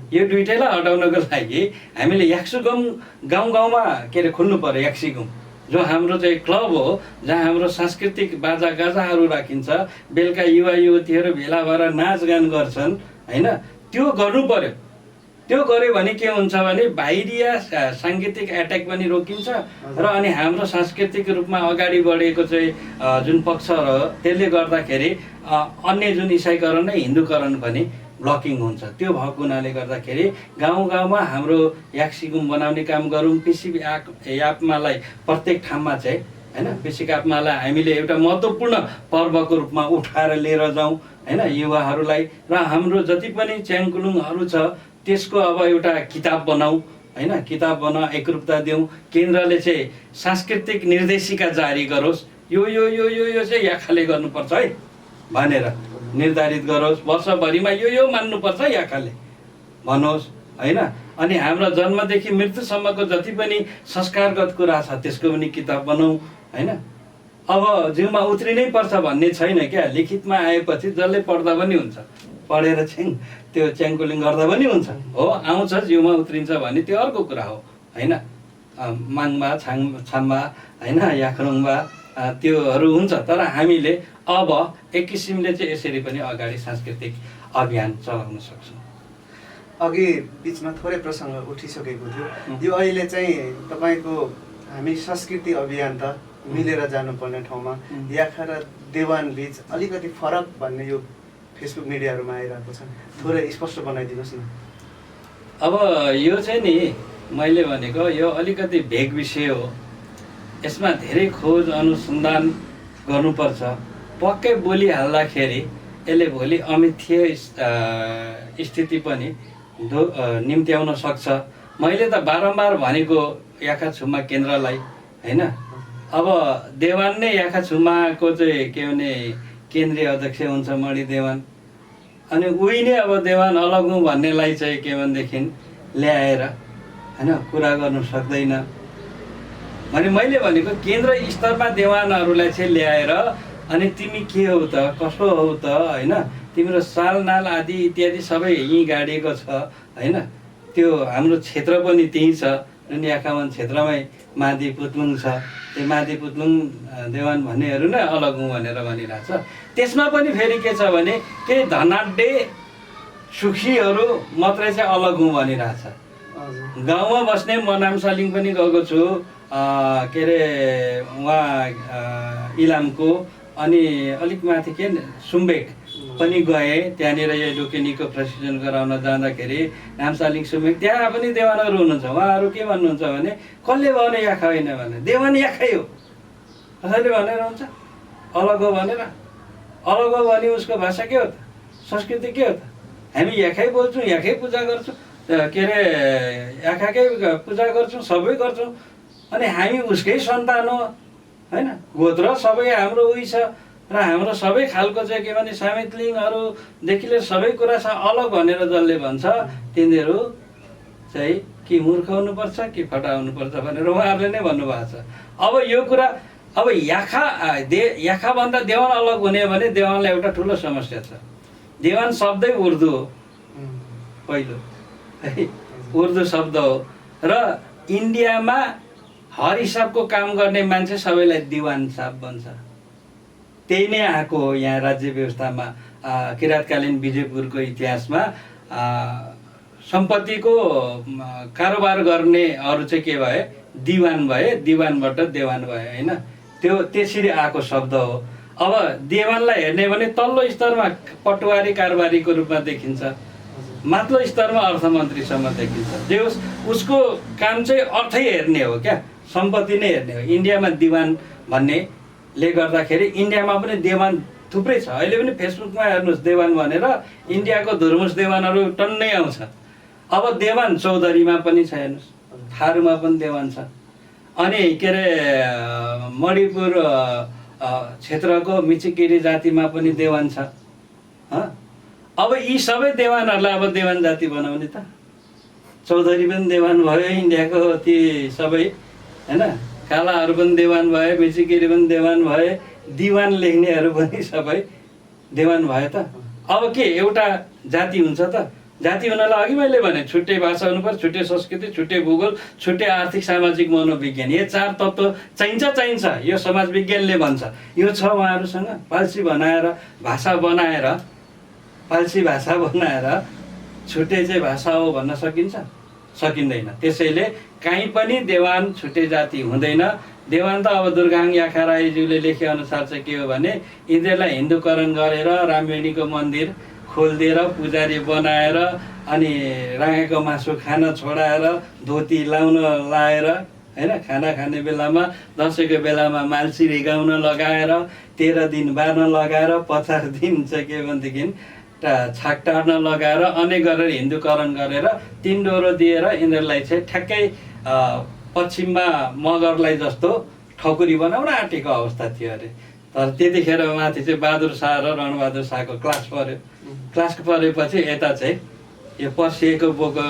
यो दुइटैलाई हटाउनको लागि हामीले याक्सुगम गाउँ गाउँमा के अरे खोल्नु पर्यो, याक्सिगुम, जो हाम्रो चाहिँ क्लब हो जहाँ हाम्रो सांस्कृतिक बाजा गाजाहरू राखिन्छ, बेलुका युवा युवतीहरू भेला भएर नाचगान गर्छन् होइन। त्यो गर्नु पर्यो। त्यो गऱ्यो भने के हुन्छ भने बाहिरिया साङ्गीतिक एट्याक पनि रोकिन्छ र अनि हाम्रो सांस्कृतिक रूपमा अगाडि बढेको चाहिँ जुन पक्ष र त्यसले गर्दाखेरि अन्य जुन इसाईकरण र हिन्दूकरण पनि ब्लकिङ हुन्छ। त्यो भएको हुनाले गर्दाखेरि गाउँ गाउँमा हाम्रो याक्सिगुम बनाउने काम गरौँ। पिसी कापमालाई प्रत्येक ठाउँमा चाहिँ होइन, पिसी कापमालाई हामीले एउटा महत्त्वपूर्ण पर्वको रूपमा उठाएर लिएर जाउँ होइन युवाहरूलाई। र हाम्रो जति पनि च्याङकुलुङहरू छ त्यसको अब एउटा किताब बनाऊ होइन, किताब बनाऊ, एकरूपता दिउँ। केन्द्रले चाहिँ सांस्कृतिक निर्देशिका जारी गरोस्, यो यो यो यो यो चाहिँ याखाले गर्नुपर्छ है भनेर निर्धारित गरोस्। वर्षभरिमा यो मान्नुपर्छ याखाले भनोस् होइन। अनि हाम्रो जन्मदेखि मृत्युसम्मको जति पनि संस्कारगत कुरा छ त्यसको पनि किताब बनाऊ होइन। अब जिउमा उत्रिनै पर्छ भन्ने छैन क्या, लिखितमा आएपछि जसले पढ्दा पनि हुन्छ, पढेर त्यो च्याङकुलिङ गर्दा पनि हुन्छ हो। आउँछ जिउमा उत्रिन्छ भने त्यो अर्को कुरा हो होइन। माङबा छाम्बा होइन, याखरुङबा त्योहरू हुन्छ। तर हामीले अब एक किसिमले चाहिँ यसरी पनि अगाडि सांस्कृतिक अभियान चलाउन सक्छौँ। अघि बिचमा थोरै प्रसङ्ग उठिसकेको थियो, यो अहिले चाहिँ तपाईँको हामी संस्कृति अभियान त मिलेर जानुपर्ने ठाउँमा याखा र देवान बिच अलिकति फरक भन्ने यो फेसबुक मिडियाहरूमा आइरहेको छ, थोरै स्पष्ट बनाइदिनुहोस् न। अब यो चाहिँ नि मैले भनेको यो अलिकति भेग विषय हो, यसमा धेरै खोज अनुसन्धान गर्नुपर्छ। पक्कै बोलिहाल्दाखेरि यसले भोलि अमिथ्य स्थिति पनि निम्त्याउन सक्छ। मैले त बारम्बार भनेको याखा छुम्मा केन्द्रलाई होइन। अब देवान नै याखा छुम्माको चाहिँ के भने केन्द्रीय अध्यक्ष हुन्छ मणि देवान, अनि उही नै अब देवान अलग हुँ भन्नेलाई चाहिँ के भनेदेखि ल्याएर होइन कुरा गर्नु सक्दैन भने मैले भनेको केन्द्र स्तरमा देवानहरूलाई चाहिँ ल्याएर अनि तिमी के हौ त, कसो हौ त होइन, तिम्रो सालनाल आदि इत्यादि सबै यहीँ गाडिएको छ होइन। त्यो हाम्रो क्षेत्र पनि त्यहीँ छ, जुन याखावन क्षेत्रमै मादी पुतलुङ छ। त्यो मादी पुतलुङ देवान भन्नेहरू नै अलग हुँ भनेर भनिरहेछ। त्यसमा पनि फेरि के छ भने केही धनाढ्य सुखीहरू मात्रै चाहिँ अलग हुँ भनिरहेछ। गाउँमा बस्ने म नामसालिङ पनि गएको छु, के अरे उहाँ इलामको, अनि अलिक माथि के सुम्बेक पनि गएँ। त्यहाँनिर यो डोकेनीको प्रशिक्षण गराउन जाँदाखेरि नामसालिङ सुम्बेक त्यहाँ पनि देवानहरू हुनुहुन्छ। उहाँहरू के भन्नुहुन्छ भने कसले भने याखा होइन भने, देवान याखै हो कसैले भनेर हुन्छ अलग हो भनेर। अलग हो भने उसको भाषा के हो त, संस्कृति के हो त? हामी याखै बोल्छौँ, याखै पूजा गर्छौँ, के अरे याखाकै पूजा गर्छौँ, सबै गर्छौँ। अनि हामी उसकै सन्तान हो होइन, गोत्र सबै हाम्रो उही छ र हाम्रो सबै खालको चाहिँ के भने सामितलिङहरूदेखि लिएर सबै कुरा छ। अलग भनेर जसले भन्छ तिनीहरू चाहिँ कि मूर्ख हुनुपर्छ कि फटा हुनुपर्छ भनेर उहाँहरूले नै भन्नुभएको छ। अब यो कुरा अब याखाभन्दा देवान अलग हुने भने देवानलाई एउटा ठुलो समस्या छ। देवान शब्दै उर्दू हो पहिलो है, उर्दू शब्द हो र इन्डियामा हर हिसाबको काम गर्ने मान्छे सबैलाई दिवान साहब भन्छ। त्यही नै आएको हो यहाँ राज्य व्यवस्थामा। किराँतकालीन विजयपुरको इतिहासमा सम्पत्तिको कारोबार गर्नेहरू चाहिँ के भए, दिवान भए, दिवानबाट देवान भए होइन। त्यो त्यसरी आएको शब्द हो। अब देवानलाई हेर्ने भने तल्लो स्तरमा पटवारी कारबारीको रूपमा देखिन्छ, माथिल्लो स्तरमा अर्थमन्त्रीसम्म देखिन्छ। जे होस् उसको काम चाहिँ अर्थै हेर्ने हो क्या, सम्पत्ति नै हेर्ने हो। इन्डियामा दिवान भन्नेले गर्दाखेरि इन्डियामा पनि देवान थुप्रै छ। अहिले पनि फेसबुकमा हेर्नुहोस् देवान भनेर इन्डियाको धुर्मुस देवानहरू टन्नै आउँछ। अब देवान चौधरीमा पनि छ, हेर्नुहोस् थारूमा पनि देवान छ। अनि के अरे मणिपुर क्षेत्रको मिचिकिरी जातिमा पनि देवान छ। अब यी सबै देवानहरूलाई अब देवान जाति बनाउने त। चौधरी पनि देवान भयो, इन्डियाको ती सबै होइन, कालाहरू पनि देवान भए, मिचिकिरी पनि देवान भए, दिवान लेख्नेहरू पनि सबै देवान भयो त। अब के एउटा जाति हुन्छ त? जाति हुनलाई अघि मैले भने छुट्टै भाषा हुनुपर्छ, छुट्टै संस्कृति, छुट्टै भूगोल, छुट्टै आर्थिक सामाजिक मनोविज्ञान, यो 4 तत्त्व चाहिन्छ। यो समाज विज्ञानले भन्छ यो छ उहाँहरूसँग। पाल्सी बनाएर भाषा बनाएर, पाल्सी भाषा बनाएर छुट्टै चाहिँ भाषा हो भन्न सकिन्छ? सकिँदैन। त्यसैले कहीँ पनि देवान छुट्टै जाति हुँदैन। देवान त अब दुर्गाङ याखा राईज्यूले लेखे अनुसार चाहिँ के हो भने यिनीहरूलाई हिन्दूकरण गरेर रामवेणीको मन्दिर खोलिदिएर पुजारी बनाएर अनि राँगेको मासु खान छोडाएर धोती लाउन लाएर होइन, खाना खाने बेलामा दसैँको बेलामा मालसिरी गाउन लगाएर 13 दिन बार्न लगाएर 50 दिन चाहिँ के भनेदेखि छाक टार्न लगाएर अनेक गरेर हिन्दूकरण गरेर 3 डोरो दिएर यिनीहरूलाई चाहिँ ठ्याक्कै पश्चिममा मगरलाई जस्तो ठकुरी बनाउन आँटेको अवस्था थियो अरे। तर त्यतिखेर माथि चाहिँ बहादुर शाह र रणबहादुर शाहको क्लास पर्यो। क्लास परेपछि यता चाहिँ यो पर्सिएको बोको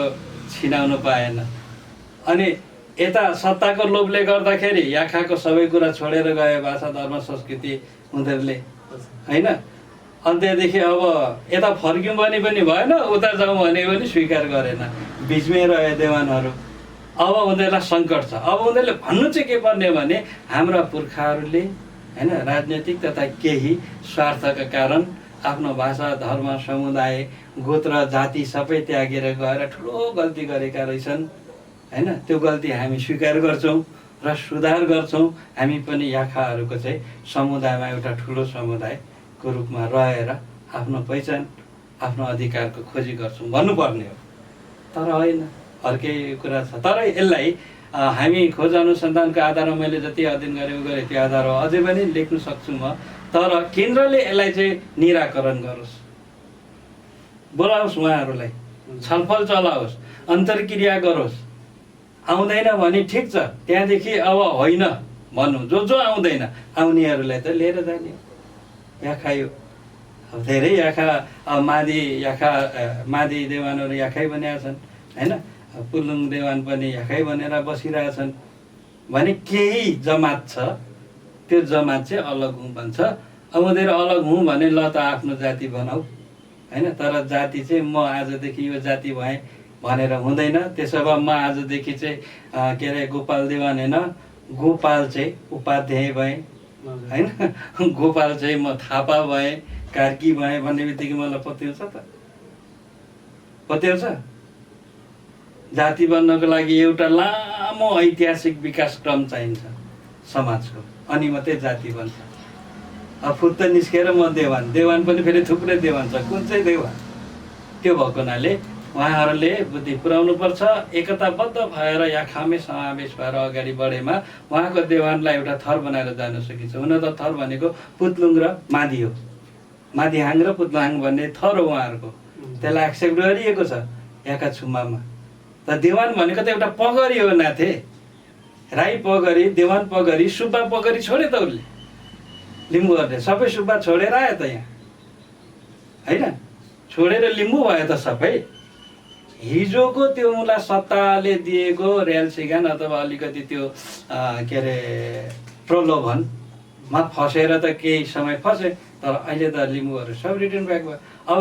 छिनाउनु पाएन। अनि यता सत्ताको लोभले गर्दाखेरि याखाको सबै कुरा छोडेर गए, भाषा धर्म संस्कृति उनीहरूले होइन। अनि त्यहाँदेखि अब यता फर्क्यौँ भने पनि भएन, उता जाउँ भने पनि स्वीकार गरेन, बिचमै रहे देवानहरू। अब उनीहरूलाई सङ्कट छ। अब उनीहरूले भन्नु चाहिँ के पर्ने भने हाम्रा पुर्खाहरूले होइन राजनैतिक तथा केही स्वार्थका कारण आफ्नो भाषा धर्म समुदाय गोत्र जाति सबै त्यागेर गएर ठुलो गल्ती गरेका रहेछन् होइन। त्यो गल्ती हामी स्वीकार गर्छौँ र सुधार गर्छौँ। हामी पनि याखाहरूको चाहिँ समुदायमा एउटा ठुलो समुदायको रूपमा रहेर आफ्नो पहिचान आफ्नो अधिकारको खोजी गर्छौँ भन्नुपर्ने हो। तर होइन, अर्कै कुरा छ। तर यसलाई हामी खोज अनुसन्धानको आधारमा मैले जति अध्ययन गरेँ त्यो आधारमा अझै पनि लेख्न सक्छु म। तर केन्द्रले यसलाई चाहिँ निराकरण गरोस्, बोलाओस्, उहाँहरूलाई छलफल चलाओस्, अन्तर्क्रिया गरोस्। आउँदैन भने ठिक छ, त्यहाँदेखि अब होइन भन्नु। जो आउँदैन आउनेहरूलाई त लिएर जाने याखा। यो धेरै याखा मादी देवानहरू याखै बनेका छन् होइन, पुलुङ देवान पनि याखै बनेर बसिरहेछन् भने केही जमात छ, त्यो जमात चाहिँ अलग हुँ भन्छ। अब उनीहरू अलग हुँ भने ल त आफ्नो जाति बनाऊ होइन। तर जाति चाहिँ म आजदेखि यो जाति भएँ भनेर हुँदैन। त्यसो भए म आजदेखि चाहिँ के अरे गोपाल देवान होइन, गोपाल चाहिँ उपाध्याय भएँ होइन, गोपाल चाहिँ म थापा भएँ, कार्की भएँ भन्ने बित्तिकै मलाई पत्याउँछ त? पत्याउँछ? जाति बन्नको लागि एउटा लामो ऐतिहासिक विकास क्रम चाहिन्छ समाजको, अनि मात्रै जाति बन्छ। अब फुत्त निस्केर म देवान पनि फेरि थुप्रै देवान छ, कुन चाहिँ देवान? त्यो भएको हुनाले उहाँहरूले बुद्धि पुर्याउनुपर्छ। एकताबद्ध भएर याखामै समावेश भएर अगाडि बढेमा उहाँको देवानलाई एउटा थर बनाएर जान सकिन्छ। हुन त थर भनेको पुत्लुङ र मादी हो, मादिहाङ र पुत्लाङ भन्ने थर हो उहाँहरूको। त्यसलाई एक्सेप्ट गरिएको छ याका छुम्बामा। त देवान भनेको त एउटा पगरी हो नाथे। राई पगरी, देवान पगरी, सुब्बा पगरी छोडे त उसले। लिम्बूहरूले सबै सुब्बा छोडेर आयो त यहाँ होइन, छोडेर लिम्बू भयो त सबै। हिजोको त्यो मुला सत्ताले दिएको र्याल सिगान अथवा अलिकति त्यो के अरे प्रलोभनमा फसेर त केही समय फसे। तर अहिले त लिम्बूहरू सब रिटर्न ब्याक भयो। अब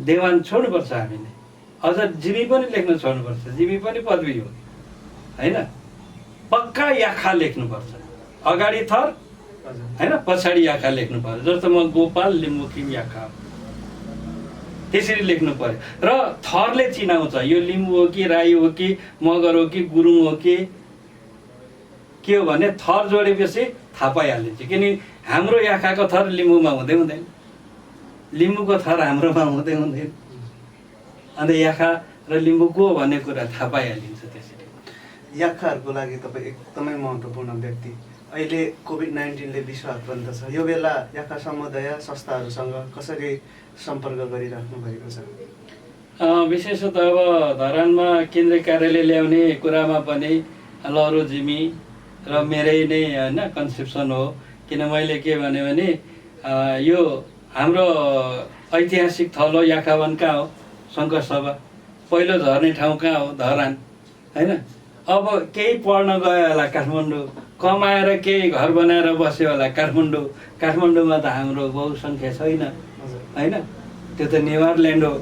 देवान छोड्नुपर्छ हामीले, अझ जिमी पनि लेख्न छोड्नुपर्छ। जिमी पनि पदवी हो होइन, पक्का याखा लेख्नुपर्छ। अगाडि थर होइन, पछाडि याखा लेख्नु पर्यो। जस्तो म गोपाल लिम्बुकिम याखा त्यसरी लेख्नु पर्यो। र थरले चिनाउँछ यो लिम्बू हो कि राई हो कि मगर हो कि गुरुङ हो कि के हो भने थर जोडेपछि थाहा पाइहालिन्छ। किनकि हाम्रो याखाको थर लिम्बूमा हुँदै हुँदैन, लिम्बूको थर हाम्रोमा हुँदै हुँदैन। अन्त याखा र लिम्बू को भन्ने कुरा थाहा पाइहालिन्छ त्यसरी। याखाहरूको लागि तपाईँ एकदमै महत्त्वपूर्ण व्यक्ति। अहिले कोभिड-19ले विश्व आक्रान्त छ, यो बेला याखा समुदाय संस्थाहरूसँग कसरी सम्पर्क गरिराख्नु भएको छ? विशेषतः अब धरानमा केन्द्रीय कार्यालय ल्याउने कुरामा पनि लहरो जिमी र मेरै नै होइन कन्सेप्सन हो। किन मैले के भने यो हाम्रो ऐतिहासिक थलो याखावन कहाँ हो? सङ्घसभा पहिलो झर्ने ठाउँ कहाँ हो? धरान होइन। अब केही पढ्न गयो होला काठमाडौँ, कमाएर केही घर बनाएर बस्यो होला काठमाडौँ। काठमाडौँमा त हाम्रो बहुसङ्ख्या छैन होइन, त्यो त नेभरल्यान्ड हो।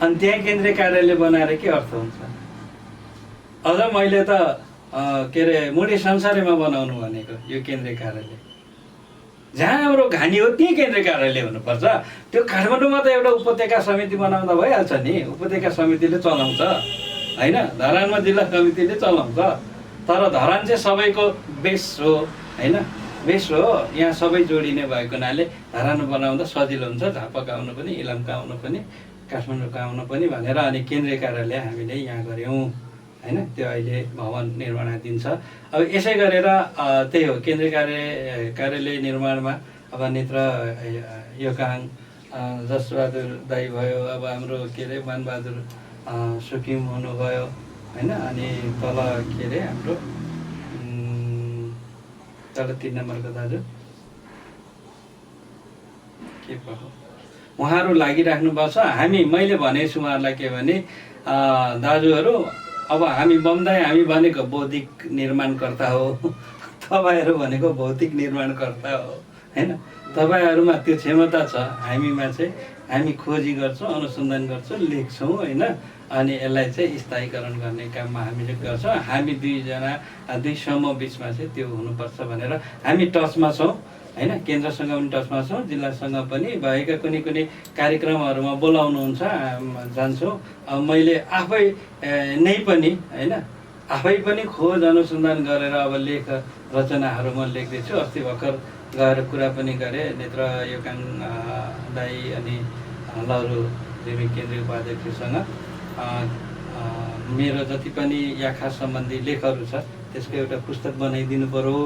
अनि त्यहाँ केन्द्रीय कार्यालय बनाएर के अर्थ हुन्छ? अझ मैले त के अरे मुडी संसारैमा बनाउनु भनेको यो केन्द्रीय कार्यालय। जहाँ हाम्रो घानी हो त्यहीँ केन्द्रीय कार्यालय हुनुपर्छ। त्यो काठमाडौँमा त एउटा उपत्यका समिति बनाउँदा भइहाल्छ नि, उपत्यका समितिले चलाउँछ होइन, धरानमा जिल्ला समितिले चलाउँछ। तर धरान चाहिँ सबैको बेस हो होइन, बेस हो। यहाँ सबै जोडिने भएको हुनाले धरान बनाउँदा सजिलो हुन्छ, झापाका आउनु पनि, इलामका आउनु पनि, काठमाडौँका आउनु पनि भनेर अनि केन्द्रीय कार्यालय हामीले यहाँ गऱ्यौँ होइन। त्यो अहिले भवन निर्माणाधीन छ। अब यसै गरेर त्यही हो, केन्द्रीय कार्यालय निर्माणमा अब नेत्र योकाङ जसबहादुर दाई भयो, अब हाम्रो के अरे मानबहादुर सुकिम हुनुभयो होइन। अनि तल के अरे हाम्रो तल 3 नम्बरको दाजु के भयो, उहाँहरू लागिराख्नु भएको छ। मैले भनेको छु उहाँहरूलाई के भने दाजुहरू अब हामी बमदाई हामी भनेको बौद्धिक निर्माणकर्ता हो, तपाईँहरू भनेको भौतिक निर्माणकर्ता हो होइन। तपाईँहरूमा त्यो क्षमता छ, हामीमा चाहिँ हामी खोजी गर्छौँ, अनुसन्धान गर्छौँ, लेख्छौँ होइन। अनि यसलाई चाहिँ स्थायीकरण गर्ने काममा हामीले गर्छौँ। हामी दुई समूह बिचमा चाहिँ त्यो हुनुपर्छ भनेर हामी टचमा छौँ होइन। केन्द्रसँग पनि टचमा छौँ, जिल्लासँग पनि भएका कुनै कार्यक्रमहरूमा बोलाउनुहुन्छ, जान्छौँ। अब मैले आफै नै पनि होइन, आफै पनि खोज अनुसन्धान गरेर अब लेख रचनाहरू म लेख्दैछु। अस्ति भर्खर गएर कुरा पनि गरेँ नेत्र योकाङ दाई अनि लहरो जिमी केन्द्रीय उपाध्यक्षसँग। मेरो जति पनि याखा सम्बन्धी लेखहरू छ त्यसको एउटा पुस्तक बनाइदिनु पऱ्यो,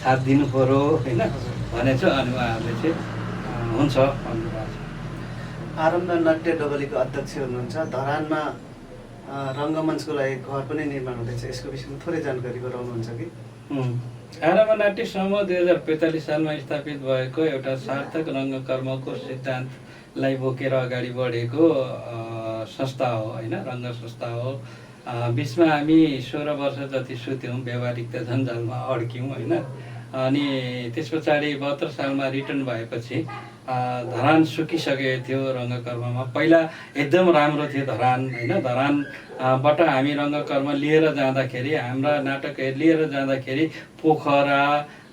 छाप दिनु पऱ्यो होइन भनेको छु। अनि उहाँहरूले चाहिँ हुन्छ भन्नुभएको छ। आरम्भ नाट्य डबलीको अध्यक्ष हुनुहुन्छ। धरानमा रङ्गमञ्चको लागि घर पनि निर्माण हुँदैछ, यसको विषयमा थोरै जानकारी गराउनुहुन्छ कि? आरम्भ नाट्य समूह 2045 सालमा स्थापित भएको एउटा सार्थक रङ्गकर्मको सिद्धान्तलाई बोकेर अगाडि बढेको संस्था हो होइन, रङ्ग संस्था हो। बिचमा हामी 16 वर्ष जति सुत्यौँ, व्यावहारिकता झन्झालमा अड्क्यौँ होइन। अनि त्यस पछाडि 72 सालमा रिटर्न भएपछि धरान सुकिसकेको थियो रङ्गकर्ममा। पहिला एकदम राम्रो थियो धरान होइन। धरानबाट हामी रङ्गकर्म लिएर जाँदाखेरि, हाम्रा नाटकहरू लिएर जाँदाखेरि पोखरा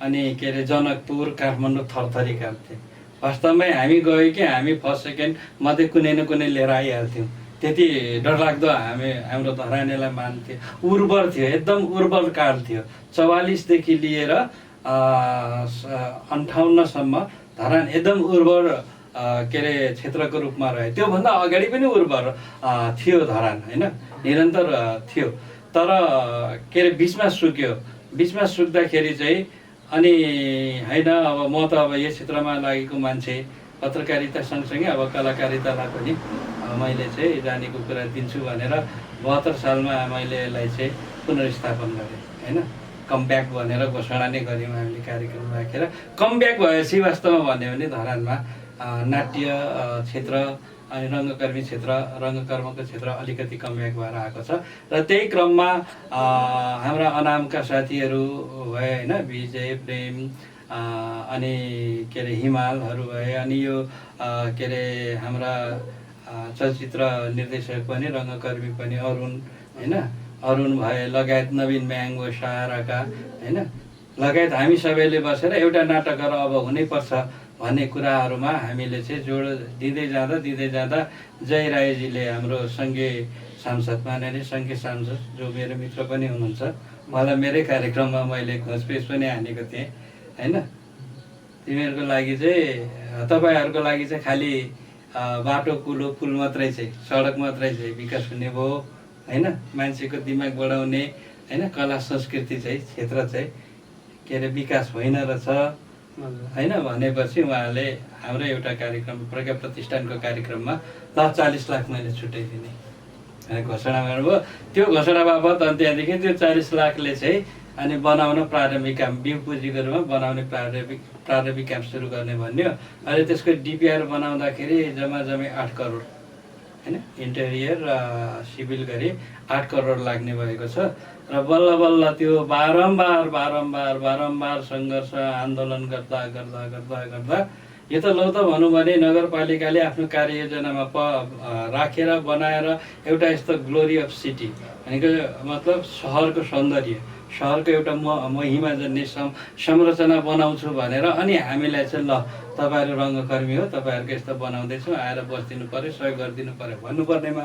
अनि के अरे जनकपुर, काठमाडौँ थरथरी काट्थे। वास्तवमै हामी गयो कि हामी फर्स्ट सेकेन्ड मध्ये कुनै न कुनै लिएर आइहाल्थ्यौँ। त्यति डरलाग्दो हाम्रो धरानेलाई मान्थ्यो। उर्वर थियो, एकदम उर्वर काल थियो। 44देखि लिएर 58सम्म धरान एकदम उर्वर के अरे क्षेत्रको रूपमा रह्यो। त्योभन्दा अगाडि पनि उर्वर थियो धरान होइन, निरन्तर थियो। तर के अरे बिचमा सुक्यो। बिचमा सुक्दाखेरि चाहिँ अनि होइन, अब म त अब यो क्षेत्रमा लागेको मान्छे, पत्रकारिता सँगसँगै अब कलाकारितालाई पनि मैले चाहिँ जानेको कुरा दिन्छु भनेर 72 सालमा मैले यसलाई चाहिँ पुनर्स्थापन गरेँ होइन। कमब्याक भनेर घोषणा नै गऱ्यौँ हामीले कार्यक्रम राखेर। कमब्याक भएपछि वास्तवमा भन्यो भने धरानमा नाट्य क्षेत्र अनि रङ्गकर्मी क्षेत्र, रङ्गकर्मको क्षेत्र अलिकति कमब्याक भएर आएको छ। र त्यही क्रममा हाम्रा अनामका साथीहरू भए होइन, विजय, प्रेम अनि के अरे हिमालहरू भए। अनि यो के अरे हाम्रा चलचित्र निर्देशक पनि रङ्गकर्मी पनि अरुण होइन, अरुण भए लगायत नवीन म्याङ्गो साराका होइन, लगायत हामी सबैले बसेर एउटा नाटक अब हुनैपर्छ भन्ने कुराहरूमा हामीले चाहिँ जोड दिँदै जाँदा जय राईजीले, हाम्रो सङ्घीय सांसद, माननीय सङ्घीय सांसद जो मेरो मित्र पनि हुनुहुन्छ, मलाई मेरै कार्यक्रममा मैले घोषपेस पनि हानेको थिएँ होइन। तिमीहरूको लागि चाहिँ तपाईँहरूको लागि चाहिँ खालि बाटो पुल मात्रै चाहिँ सडक मात्रै चाहिँ विकास हुने भयो होइन, मान्छेको दिमाग बढाउने होइन, कला संस्कृति चाहिँ क्षेत्र चाहिँ के अरे विकास होइन रहेछ होइन भनेपछि उहाँले हाम्रो एउटा कार्यक्रम प्रज्ञा प्रतिष्ठानको कार्यक्रममा ल 40 लाख मैले छुट्याइदिने घोषणा गर्नुभयो। त्यो घोषणा बापत अनि त्यहाँदेखि त्यो 40 लाखले चाहिँ अनि बनाउन प्रारम्भिक काम बिउ पुँजीको रूपमा बनाउने प्रारम्भिक काम सुरु गर्ने भन्यो। अहिले त्यसको डिपिआर बनाउँदाखेरि जम्मा 8 करोड होइन, इन्टेरियर र सिभिल गरी 8 करोड लाग्ने भएको छ र बल्ल बल्ल त्यो बारम्बार सङ्घर्ष आन्दोलन गर्दा गर्दा गर्दा गर्दा यो त लौ त भनौँ भने नगरपालिकाले आफ्नो कार्ययोजनामा राखेर बनाएर एउटा यस्तो ग्लोरी अफ सिटी भनेको मतलब सहरको सौन्दर्य, सहरको एउटा महिमा जन्ने संरचना बनाउँछु भनेर अनि हामीलाई चाहिँ ल तपाईँहरू रङ्गकर्मी हो, तपाईँहरूको यस्तो बनाउँदैछौँ, आएर बसिदिनु पऱ्यो, सहयोग गरिदिनु पऱ्यो भन्नुपर्नेमा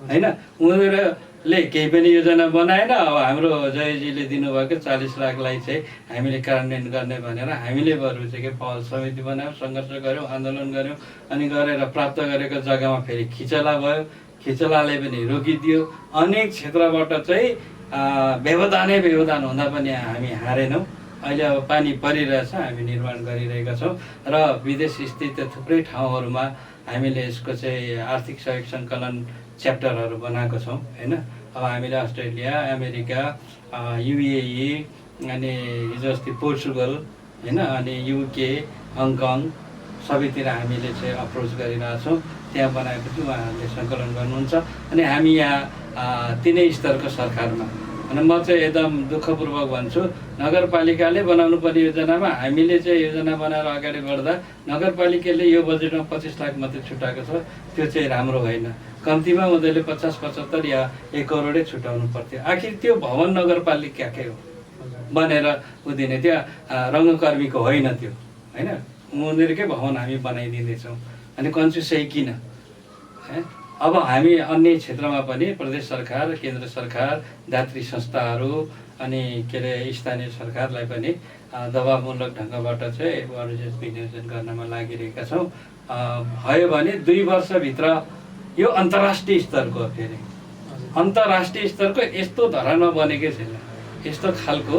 होइन। उनीहरूले केही पनि योजना बनाएन। अब हाम्रो जयजीले दिनुभएको 40 लाखलाई चाहिँ हामीले कार्यान्वयन गर्ने भनेर हामीले बरु चाहिँ के पहल समिति बनायौँ, सङ्घर्ष गऱ्यौँ, आन्दोलन गऱ्यौँ अनि गरेर प्राप्त गरेको जग्गामा फेरि खिचला भयो। खिचलाले पनि रोकिदियो। अनेक क्षेत्रबाट चाहिँ व्यवधान हुँदा पनि हामी हारेनौँ। अहिले अब पानी परिरहेछ, हामी निर्माण गरिरहेका छौँ र विदेश स्थित थुप्रै ठाउँहरूमा हामीले यसको चाहिँ आर्थिक सहयोग सङ्कलन च्याप्टरहरू बनाएको छौँ होइन। अब हामीले अस्ट्रेलिया, अमेरिका, युएई अनि हिजो अस्ति पोर्चुगल होइन अनि युके, हङकङ सबैतिर हामीले चाहिँ अप्रोच गरिरहेछौँ। त्यहाँ बनाएपछि उहाँहरूले सङ्कलन गर्नुहुन्छ अनि हामी यहाँ तिनै स्तरको सरकारमा अनि म चाहिँ एकदम दुःखपूर्वक भन्छु, नगरपालिकाले बनाउनु पर्ने योजनामा हामीले चाहिँ योजना बनाएर अगाडि बढ्दा नगरपालिकाले यो बजेटमा 25 लाख मात्रै छुट्याएको छ। त्यो चाहिँ राम्रो होइन। कम्तीमा उनीहरूले 50-75 या 1 करोडै छुट्याउनु पर्थ्यो। आखिर त्यो भवन नगरपालिकाकै हो बनेर उदिने, त्यो रङ्गकर्मीको होइन त्यो होइन, उनीहरूकै भवन हामी बनाइदिँदैछौँ। अनि कन्जुसै किन? अब हामी अन्य क्षेत्रमा पनि प्रदेश सरकार, केन्द्र सरकार, दात्री संस्थाहरू अनि के अरे स्थानीय सरकारलाई पनि दबावमूलक ढङ्गबाट चाहिँ बजेट विनियोजन गर्नमा लागिरहेका छौँ। भयो भने 2 वर्षभित्र यो अन्तर्राष्ट्रिय स्तरको, फेरि अन्तर्राष्ट्रिय स्तरको यस्तो धरानमा बनेकै छैन। यस्तो खालको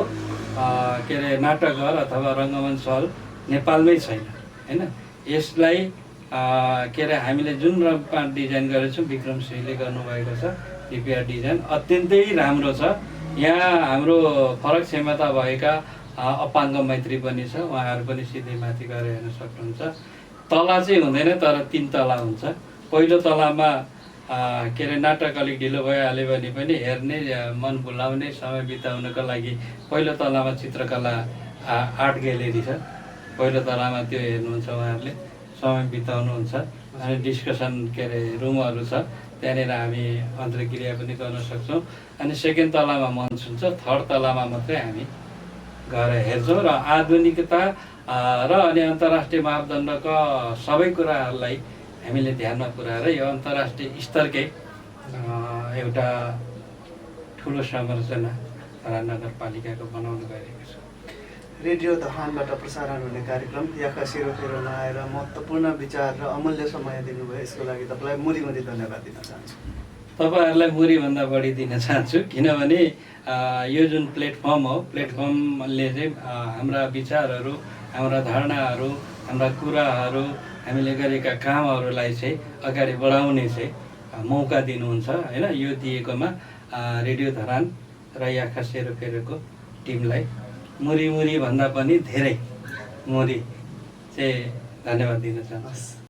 के अरे नाटकघर अथवा रङ्गमञ्च हल नेपालमै छैन होइन। यसलाई के अरे हामीले जुन रङमा डिजाइन गरेछौँ विक्रमसिंहले गर्नुभएको छ, डिपिआर डिजाइन अत्यन्तै राम्रो छ। यहाँ हाम्रो फरक क्षमता भएका अपाङ्ग मैत्री पनि छ, उहाँहरू पनि सिधै माथि गएर हेर्न सक्नुहुन्छ। तला चाहिँ हुँदैन तर 3 तला हुन्छ। पहिलो तलामा के अरे नाटक अलिक ढिलो भइहाल्यो भने पनि हेर्ने, मन भुलाउने, समय बिताउनको लागि पहिलो तलामा चित्रकला आर्ट ग्यालेरी छ। पहिलो तलामा त्यो हेर्नुहुन्छ, उहाँहरूले समय बिताउनुहुन्छ अनि डिस्कसन के अरे रुमहरू छ, त्यहाँनिर हामी अन्तर्क्रिया पनि गर्न सक्छौँ। अनि सेकेन्ड तलामा मञ्च हुन्छ, थर्ड तलामा मात्रै हामी गएर हेर्छौँ र आधुनिकता र अनि अन्तर्राष्ट्रिय मापदण्डका सबै कुराहरूलाई हामीले ध्यानमा पुऱ्याएर यो अन्तर्राष्ट्रिय स्तरकै एउटा ठुलो संरचना नगरपालिकाको बनाउन गइरहेको छ। रेडियो धरानबाट प्रसारण हुने कार्यक्रम याखा सेरोफेरोमा आएर महत्त्वपूर्ण विचार र अमूल्य समय दिनुभयो, यसको लागि तपाईँलाई मुरी धन्यवाद दिन चाहन्छु। तपाईँहरूलाई मुरीभन्दा बढी दिन चाहन्छु, किनभने यो जुन प्लेटफर्म हो, प्लेटफर्मले चाहिँ हाम्रा विचारहरू, हाम्रा धारणाहरू, हाम्रा कुराहरू, हामीले गरेका कामहरूलाई चाहिँ अगाडि बढाउने चाहिँ मौका दिनुहुन्छ होइन। यो दिएकोमा रेडियो धरान र याखा सेरोफेरोको टिमलाई मुरी भन्दा पनि धेरै मुरी चाहिँ धन्यवाद दिन चाहन्छु।